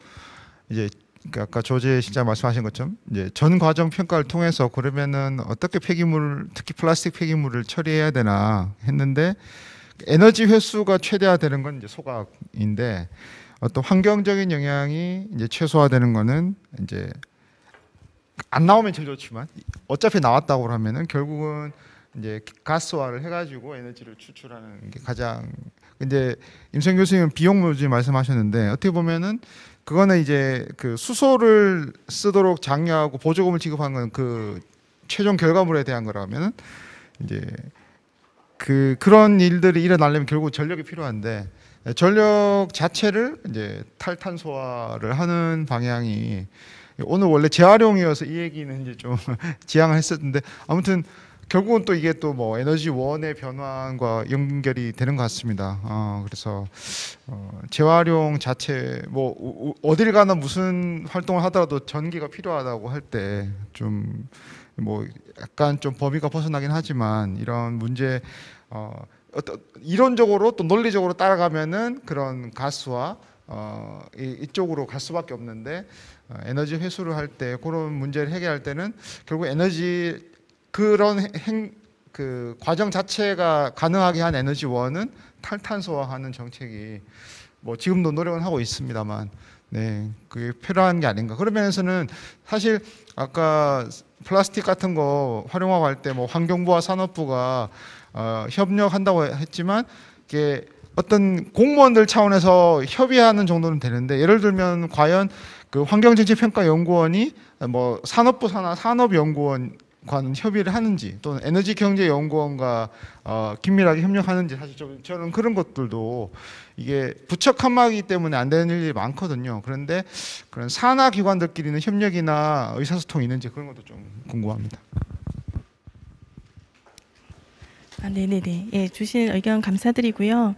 이제 그러니까 아까 조재 실장 말씀하신 것처럼 이제 전 과정 평가를 통해서 그러면은 어떻게 폐기물, 특히 플라스틱 폐기물을 처리해야 되나 했는데 에너지 회수가 최대화되는 건 이제 소각인데 어떤 환경적인 영향이 이제 최소화되는 거는 이제 안 나오면 제일 좋지만 어차피 나왔다고 하면은 결국은 이제 가스화를 해가지고 에너지를 추출하는 게 가장. 근데 임성 교수님은 비용 문제 말씀하셨는데 어떻게 보면은 그거는 이제 그 수소를 쓰도록 장려하고 보조금을 지급한 건 그 최종 결과물에 대한 거라면은 이제 그런 일들이 일어나려면 결국 전력이 필요한데 전력 자체를 이제 탈탄소화를 하는 방향이 오늘 원래 재활용이어서 이 얘기는 이제 좀 지양을 했었는데 아무튼 결국은 또 이게 또 뭐 에너지원의 변환과 연결이 되는 것 같습니다. 그래서 재활용 자체 뭐 어딜 가나 무슨 활동을 하더라도 전기가 필요하다고 할 때 좀 뭐 약간 좀 범위가 벗어나긴 하지만 이런 문제 어떤 이론적으로 또 논리적으로 따라가면은 그런 가스와 이쪽으로 갈 수밖에 없는데 에너지 회수를 할 때 그런 문제를 해결할 때는 결국 에너지 그런 그 과정 자체가 가능하게 한 에너지원은 탈탄소화하는 정책이 뭐 지금도 노력은 하고 있습니다만 네 그게 필요한 게 아닌가. 그런 면에서는 사실 아까 플라스틱 같은 거 활용하고 할 때 뭐 환경부와 산업부가 협력한다고 했지만 이게 어떤 공무원들 차원에서 협의하는 정도는 되는데 예를 들면 과연 그 환경정책평가연구원이 뭐 산업부 산하 산업연구원과는 협의를 하는지 또는 에너지경제연구원과 긴밀하게 협력하는지 사실 저는 그런 것들도 이게 부처 칸막이기 때문에 안 되는 일이 많거든요. 그런데 그런 산하 기관들끼리는 협력이나 의사소통이 있는지 그런 것도 좀 궁금합니다. 네네네. 예, 주신 의견 감사드리고요.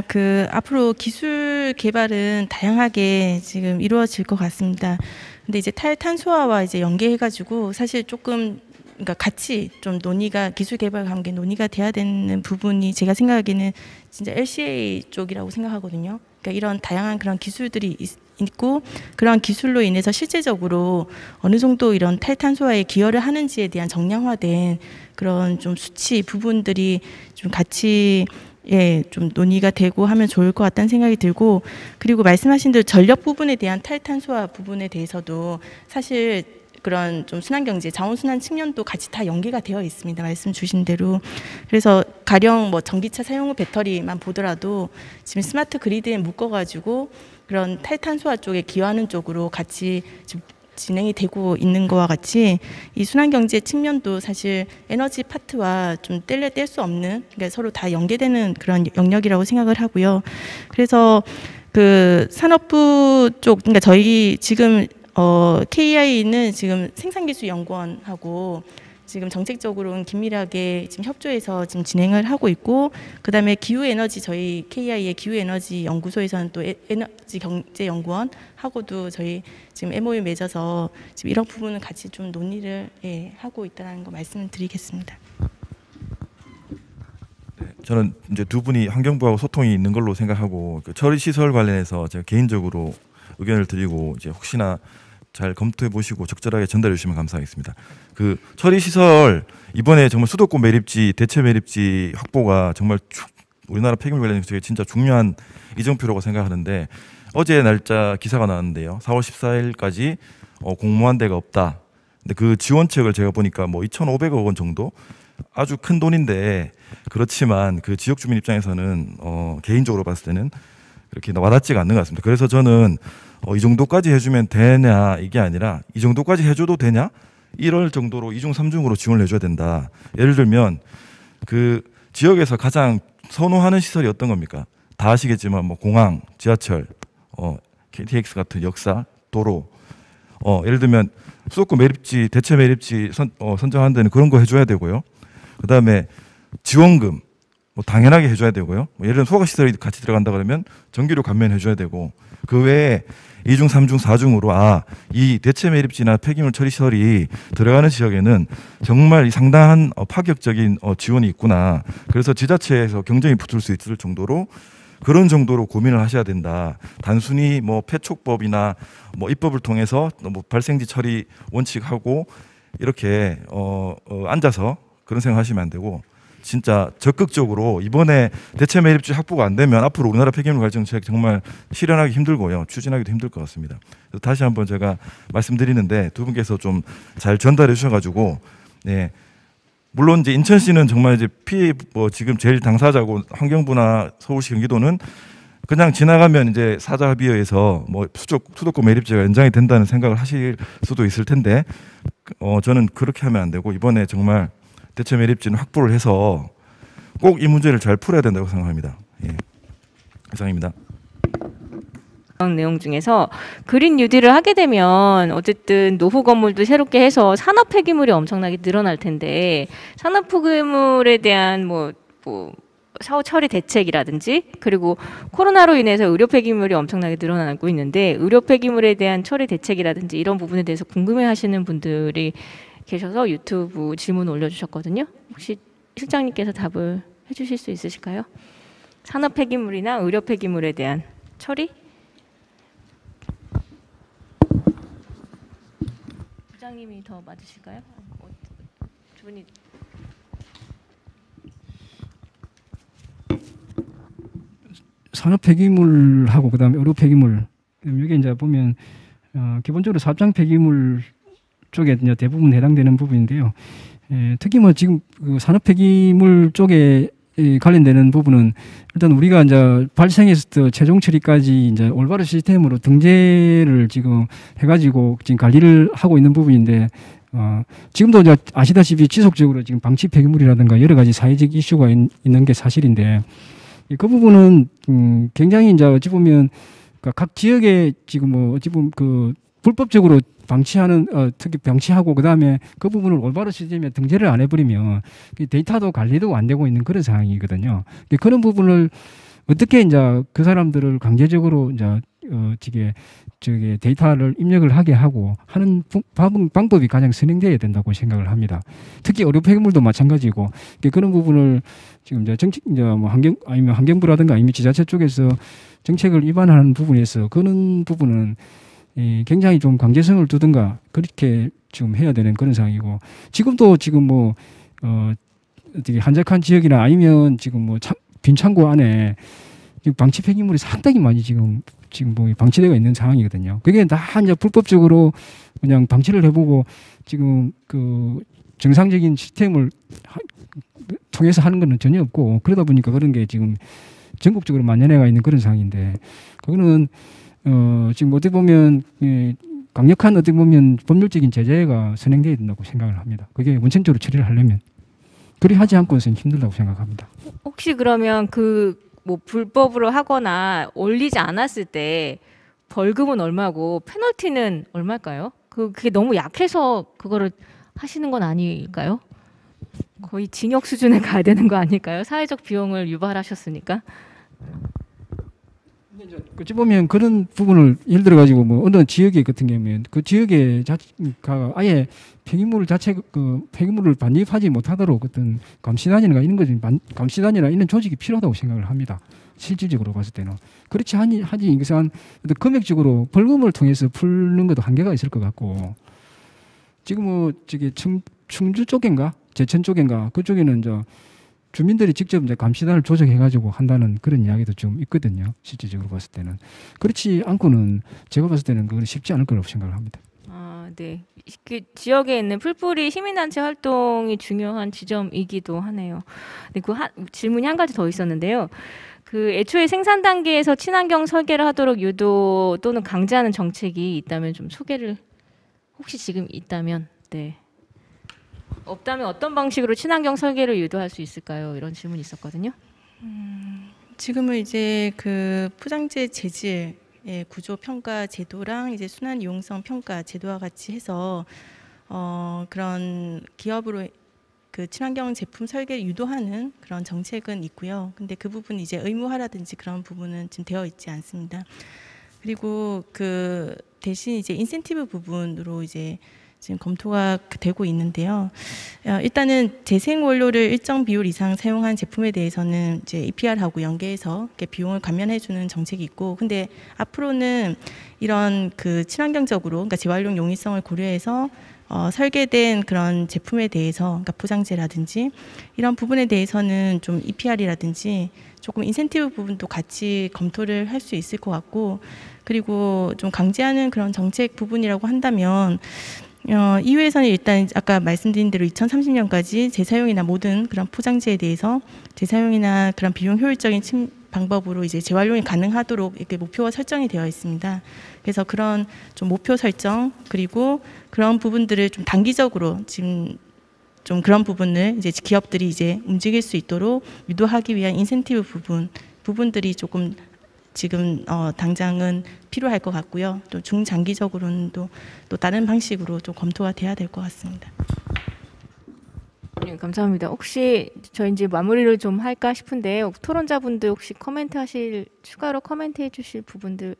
그 앞으로 기술 개발은 다양하게 지금 이루어질 것 같습니다. 근데 이제 탈탄소화와 이제 연계해가지고 사실 조금 그러니까 같이 좀 논의가 기술 개발과 함께 논의가 돼야 되는 부분이 제가 생각하기에는 진짜 LCA 쪽이라고 생각하거든요. 그러니까 이런 다양한 그런 기술들이 있고 그런 기술로 인해서 실제적으로 어느 정도 이런 탈탄소화에 기여를 하는지에 대한 정량화된 그런 좀 수치 부분들이 좀 같이 좀 논의가 되고 하면 좋을 것 같다는 생각이 들고 그리고 말씀하신 대로 전력 부분에 대한 탈탄소화 부분에 대해서도 사실 그런 좀 순환경제, 자원순환 측면도 같이 다 연계가 되어 있습니다. 말씀 주신 대로. 그래서 가령 뭐 전기차 사용 후 배터리만 보더라도 지금 스마트 그리드에 묶어가지고 그런 탈탄소화 쪽에 기여하는 쪽으로 같이 지금 진행이 되고 있는 거와 같이 이 순환경제 측면도 사실 에너지 파트와 좀 뗄 수 없는 그러니까 서로 다 연계되는 그런 영역이라고 생각을 하고요. 그래서 그 산업부 쪽 그러니까 저희 지금 KI는 지금 생산기술연구원하고 지금 정책적으로는 긴밀하게 지금 협조해서 지금 진행을 하고 있고 그다음에 기후에너지 저희 KI의 기후에너지 연구소에서는 또 에너지 경제연구원하고도 저희 지금 MOU 맺어서 지금 이런 부분은 같이 좀 논의를 하고 있다는 거 말씀을 드리겠습니다. 네, 저는 이제 두 분이 환경부하고 소통이 있는 걸로 생각하고 그 처리 시설 관련해서 제가 개인적으로 의견을 드리고 이제 혹시나 잘 검토해 보시고 적절하게 전달해 주시면 감사하겠습니다. 그 처리 시설 이번에 정말 수도권 매립지 대체 매립지 확보가 정말 우리나라 폐기물 관련 정책에 진짜 중요한 이정표라고 생각하는데 어제 날짜 기사가 나왔는데요. 4월 14일까지 공모한 데가 없다. 근데 그 지원책을 제가 보니까 뭐 2,500억 원 정도 아주 큰 돈인데 그렇지만 그 지역 주민 입장에서는 개인적으로 봤을 때는 그렇게 와닿지가 않는 것 같습니다. 그래서 저는 이 정도까지 해주면 되냐 이게 아니라 이 정도까지 해줘도 되냐? 1월 정도로 2중 3중으로 지원을 해줘야 된다. 예를 들면 그 지역에서 가장 선호하는 시설이 어떤 겁니까? 다 아시겠지만 뭐 공항, 지하철, KTX 같은 역사, 도로 예를 들면 수도권 매립지, 대체 매립지 선정하는 데는 그런 거 해줘야 되고요. 그 다음에 지원금 뭐 당연하게 해줘야 되고요. 뭐 예를 들면 소각시설이 같이 들어간다 그러면 전기료 감면해줘야 되고 그 외에 2중, 3중, 4중으로 이 대체 매립지나 폐기물 처리 시설이 들어가는 지역에는 정말 상당한 파격적인 지원이 있구나. 그래서 지자체에서 경쟁이 붙을 수 있을 정도로 그런 정도로 고민을 하셔야 된다. 단순히 뭐 폐촉법이나 뭐 입법을 통해서 뭐 발생지 처리 원칙하고 이렇게 앉아서 그런 생각하시면 안 되고 진짜 적극적으로 이번에 대체 매립주 확보가 안 되면 앞으로 우리나라 폐기물 관리 정책 정말 실현하기 힘들고요. 추진하기도 힘들 것 같습니다. 그래서 다시 한번 제가 말씀드리는데 두 분께서 좀 잘 전달해 주셔가지고 네. 물론 이제 인천시는 정말 이제 피해 지금 제일 당사자고 환경부나 서울시 경기도는 그냥 지나가면 이제 사자 합의회에서 수도권 매립제가 연장이 된다는 생각을 하실 수도 있을 텐데 저는 그렇게 하면 안 되고 이번에 정말 대체 매립지는 확보를 해서 꼭 이 문제를 잘 풀어야 된다고 생각합니다. 예. 이상입니다. 내용 중에서 그린 뉴딜을 하게 되면 어쨌든 노후 건물도 새롭게 해서 산업 폐기물이 엄청나게 늘어날 텐데 산업 폐기물에 대한 사후 처리 대책이라든지 그리고 코로나로 인해서 의료 폐기물이 엄청나게 늘어나고 있는데 의료 폐기물에 대한 처리 대책이라든지 이런 부분에 대해서 궁금해하시는 분들이 계셔서 유튜브 질문 올려주셨거든요. 혹시 실장님께서 답을 해주실 수 있으실까요? 산업 폐기물이나 의료 폐기물에 대한 처리? 부장님이 더 맞으실까요? 두 분이 산업 폐기물하고 그다음에 의료 폐기물 여기 이제 보면 기본적으로 사업장 폐기물 쪽에 이제 대부분 해당되는 부분인데요. 특히 지금 그 산업 폐기물 쪽에 관련되는 부분은 일단 우리가 이제 발생에서 최종 처리까지 이제 올바른 시스템으로 등재를 지금 해가지고 지금 관리를 하고 있는 부분인데 지금도 이제 아시다시피 지속적으로 지금 방치 폐기물이라든가 여러 가지 사회적 이슈가 있는 게 사실인데 그 부분은 굉장히 이제 어찌 보면 각 지역에 지금 어찌 보면 그 불법적으로 방치하는 특히 방치하고 그다음에 그 부분을 올바로 시스템에 등재를 안 해버리면 데이터도 관리도 안 되고 있는 그런 상황이거든요. 그런 부분을 어떻게 이제 그 사람들을 강제적으로 이제 저게 데이터를 입력을 하게 하고 하는 방법이 가장 선행되어야 된다고 생각을 합니다. 특히 의료 폐기물도 마찬가지고 그런 부분을 지금 이제 환경부라든가 아니면 지자체 쪽에서 정책을 위반하는 부분에서 그런 부분은 굉장히 좀 강제성을 두든가 그렇게 지금 해야 되는 그런 상황이고 지금도 지금 어떻게 한적한 지역이나 아니면 지금 빈 창고 안에 지금 방치 폐기물이 상당히 많이 지금 방치되어 있는 상황이거든요. 그게 다 이제 불법적으로 그냥 방치를 해보고 지금 그 정상적인 시스템을 통해서 하는 것은 전혀 없고 그러다 보니까 그런 게 지금 전국적으로 만연해가 있는 그런 상황인데 그거는 지금 어떻게 보면 강력한 어떻게 보면 법률적인 제재가 선행되어야 된다고 생각을 합니다. 그게 원천적으로 처리를 하려면 그리 하지 않고서는 힘들다고 생각합니다. 혹시 그러면 불법으로 하거나 올리지 않았을 때 벌금은 얼마고 페널티는 얼마일까요? 그게 너무 약해서 그거를 하시는 건 아닐까요? 거의 징역 수준에 가야 되는 거 아닐까요? 사회적 비용을 유발하셨으니까. 어찌 보면 그런 부분을 예를 들어 가지고 어느 지역에 같은 경우면 그 지역에 아예 폐기물 폐기물을 반입하지 못하도록 어떤 감시단이나 이런 것이 감시단이나 이런 조직이 필요하다고 생각을 합니다. 실질적으로 봤을 때는 그렇지 하지 이것은 금액적으로 벌금을 통해서 풀는 것도 한계가 있을 것 같고 지금 저기 충주 쪽인가 제천 쪽인가 그쪽에는 주민들이 직접 이제 감시단을 조직해가지고 한다는 그런 이야기도 좀 있거든요. 실질적으로 봤을 때는 그렇지 않고는 제가 봤을 때는 그건 쉽지 않을 거라고 생각을 합니다. 네. 그 지역에 있는 풀뿌리 시민단체 활동이 중요한 지점이기도 하네요. 네, 질문이 한 가지 더 있었는데요. 애초에 생산 단계에서 친환경 설계를 하도록 유도 또는 강제하는 정책이 있다면 좀 소개를 혹시 지금 있다면 네. 없다면 어떤 방식으로 친환경 설계를 유도할 수 있을까요? 이런 질문이 있었거든요. 지금은 이제 그 포장재 재질의 구조 평가 제도랑 이제 순환 이용성 평가 제도와 같이 해서 그런 기업으로 그 친환경 제품 설계를 유도하는 그런 정책은 있고요. 근데 그 부분 이제 의무화라든지 그런 부분은 지금 되어 있지 않습니다. 그리고 그 대신 이제 인센티브 부분으로 이제 지금 검토가 되고 있는데요. 일단은 재생 원료를 일정 비율 이상 사용한 제품에 대해서는 이제 EPR하고 연계해서 이렇게 비용을 감면해주는 정책이 있고, 근데 앞으로는 이런 그 친환경적으로, 그러니까 재활용 용이성을 고려해서 설계된 그런 제품에 대해서, 그러니까 포장재라든지 이런 부분에 대해서는 좀 EPR이라든지 조금 인센티브 부분도 같이 검토를 할 수 있을 것 같고, 그리고 좀 강제하는 그런 정책 부분이라고 한다면 EU에서는 일단 아까 말씀드린 대로 2030년까지 재사용이나 모든 그런 포장재에 대해서 재사용이나 그런 비용 효율적인 방법으로 이제 재활용이 가능하도록 이렇게 목표가 설정이 되어 있습니다. 그래서 그런 좀 목표 설정, 그리고 그런 부분들을 좀 단기적으로 지금 좀 그런 부분을 이제 기업들이 이제 움직일 수 있도록 유도하기 위한 인센티브 부분들이 조금 지금 당장은 필요할 것 같고요. 또 중장기적으로는 또 다른 방식으로 좀 검토가 돼야 될 것 같습니다. 네, 감사합니다. 혹시 저희 이제 마무리를 좀 할까 싶은데 토론자분들 혹시 추가로 코멘트해 주실 부분들이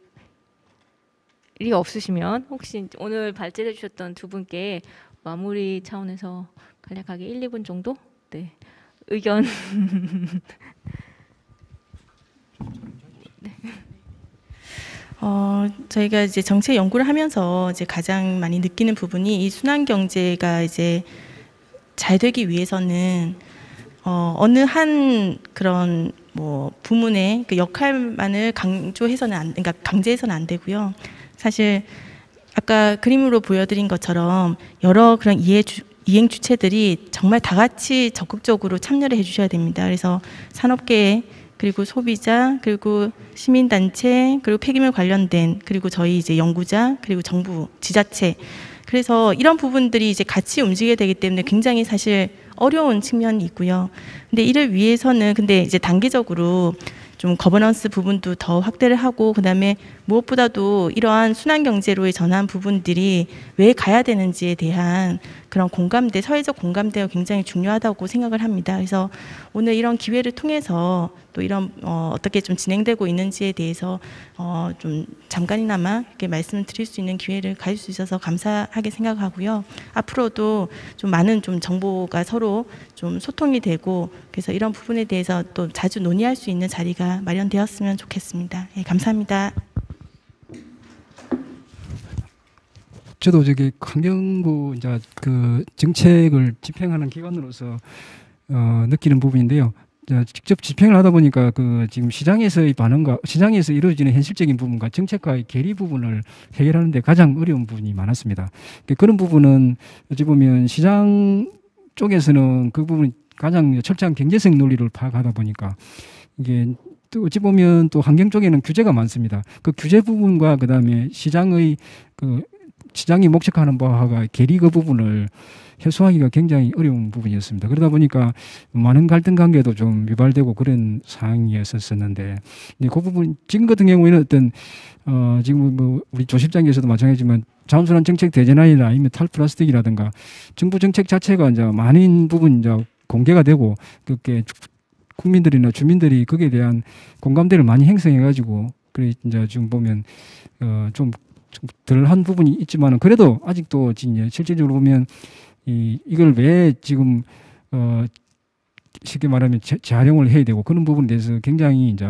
없으시면 혹시 오늘 발제해 주셨던 두 분께 마무리 차원에서 간략하게 1, 2분 정도 네. 의견 네. 저희가 이제 정책 연구를 하면서 이제 가장 많이 느끼는 부분이 이 순환 경제가 이제 잘 되기 위해서는 어느 한 그런 뭐 부문의 그 역할만을 그러니까 강제해서는 안 되고요. 사실 아까 그림으로 보여드린 것처럼 여러 그런 이행 주체들이 정말 다 같이 적극적으로 참여를 해주셔야 됩니다. 그래서 산업계, 그리고 소비자, 그리고 시민단체, 그리고 폐기물 관련된, 그리고 저희 이제 연구자, 그리고 정부, 지자체. 그래서 이런 부분들이 이제 같이 움직여야 되기 때문에 굉장히 사실 어려운 측면이 있고요. 근데 이를 위해서는 근데 이제 단기적으로 좀 거버넌스 부분도 더 확대를 하고, 그다음에 무엇보다도 이러한 순환 경제로의 전환 부분들이 왜 가야 되는지에 대한 그런 공감대, 사회적 공감대가 굉장히 중요하다고 생각을 합니다. 그래서 오늘 이런 기회를 통해서 또 이런 어떻게 좀 진행되고 있는지에 대해서 좀 잠깐이나마 이렇게 말씀을 드릴 수 있는 기회를 가질 수 있어서 감사하게 생각하고요. 앞으로도 좀 많은 좀 정보가 서로 좀 소통이 되고, 그래서 이런 부분에 대해서 또 자주 논의할 수 있는 자리가 마련되었으면 좋겠습니다. 예, 감사합니다. 저도 저기 환경부 이제 그 정책을 집행하는 기관으로서 느끼는 부분인데요. 직접 집행을 하다 보니까 그 지금 시장에서의 반응과 시장에서 이루어지는 현실적인 부분과 정책과의 괴리 부분을 해결하는데 가장 어려운 부분이 많았습니다. 그런 부분은 어찌 보면 시장 쪽에서는 그 부분 가장 철저한 경제성 논리를 파악하다 보니까 이게 또 어찌 보면 또 환경 쪽에는 규제가 많습니다. 그 규제 부분과 그 다음에 시장이 목적하는 바와 괴리 그 부분을 해소하기가 굉장히 어려운 부분이었습니다. 그러다 보니까 많은 갈등 관계도 좀 유발되고 그런 상황이었었는데, 그 부분 지금 같은 경우에는 어떤 지금 뭐 우리 조 실장께서도 마찬가지지만 자원순환 정책 대전환이나 아니면 탈플라스틱이라든가 정부 정책 자체가 이제 많은 부분 이제 공개가 되고, 그렇게 국민들이나 주민들이 거기에 대한 공감대를 많이 형성해가지고, 그래 이제 지금 보면 좀 덜한 부분이 있지만은 그래도 아직도 이제 실질적으로 보면 이걸 왜 지금 쉽게 말하면 재활용을 해야 되고 그런 부분에 대해서 굉장히 이제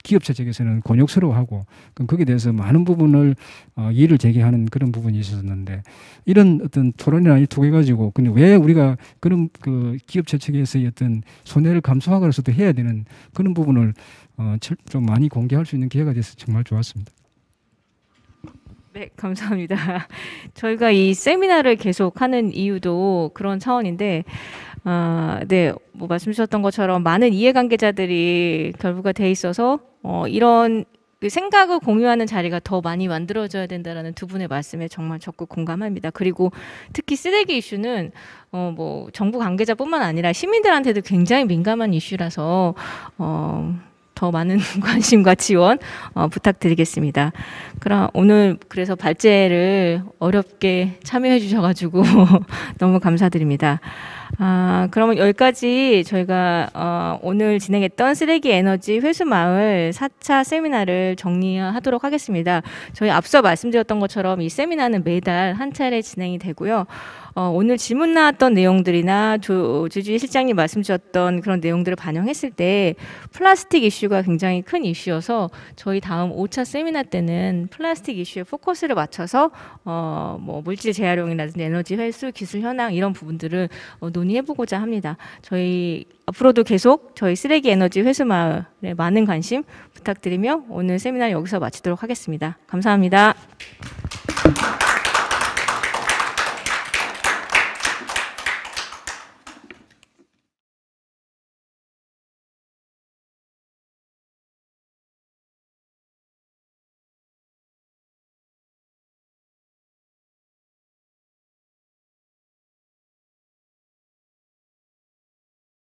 기업체 측에서는 곤욕스러워하고, 그럼 거기에 대해서 많은 부분을 이의를 제기하는 그런 부분이 있었는데, 이런 어떤 토론이나 투개 가지고 근데 왜 우리가 그런 그 기업체 측에서의 어떤 손해를 감수하고서도 해야 되는 그런 부분을 좀 많이 공개할 수 있는 기회가 돼서 정말 좋았습니다. 네, 감사합니다. 저희가 이 세미나를 계속하는 이유도 그런 차원인데, 네, 뭐 말씀 주셨던 것처럼 많은 이해관계자들이 결부가 돼 있어서 이런 그 생각을 공유하는 자리가 더 많이 만들어져야 된다라는 두 분의 말씀에 정말 적극 공감합니다. 그리고 특히 쓰레기 이슈는 뭐 정부 관계자뿐만 아니라 시민들한테도 굉장히 민감한 이슈라서 더 많은 관심과 지원 부탁드리겠습니다. 그럼 오늘 그래서 발제를 어렵게 참여해 주셔가지고 너무 감사드립니다. 그러면 여기까지 저희가 오늘 진행했던 쓰레기 에너지 회수마을 4차 세미나를 정리하도록 하겠습니다. 저희 앞서 말씀드렸던 것처럼 이 세미나는 매달 한 차례 진행이 되고요. 오늘 질문 나왔던 내용들이나 조주희 실장님 말씀 주셨던 그런 내용들을 반영했을 때 플라스틱 이슈가 굉장히 큰 이슈여서 저희 다음 5차 세미나 때는 플라스틱 이슈에 포커스를 맞춰서 뭐 물질 재활용이라든지 에너지 회수 기술 현황 이런 부분들을 논의해보고자 합니다. 저희 앞으로도 계속 저희 쓰레기 에너지 회수 마을에 많은 관심 부탁드리며 오늘 세미나 여기서 마치도록 하겠습니다. 감사합니다.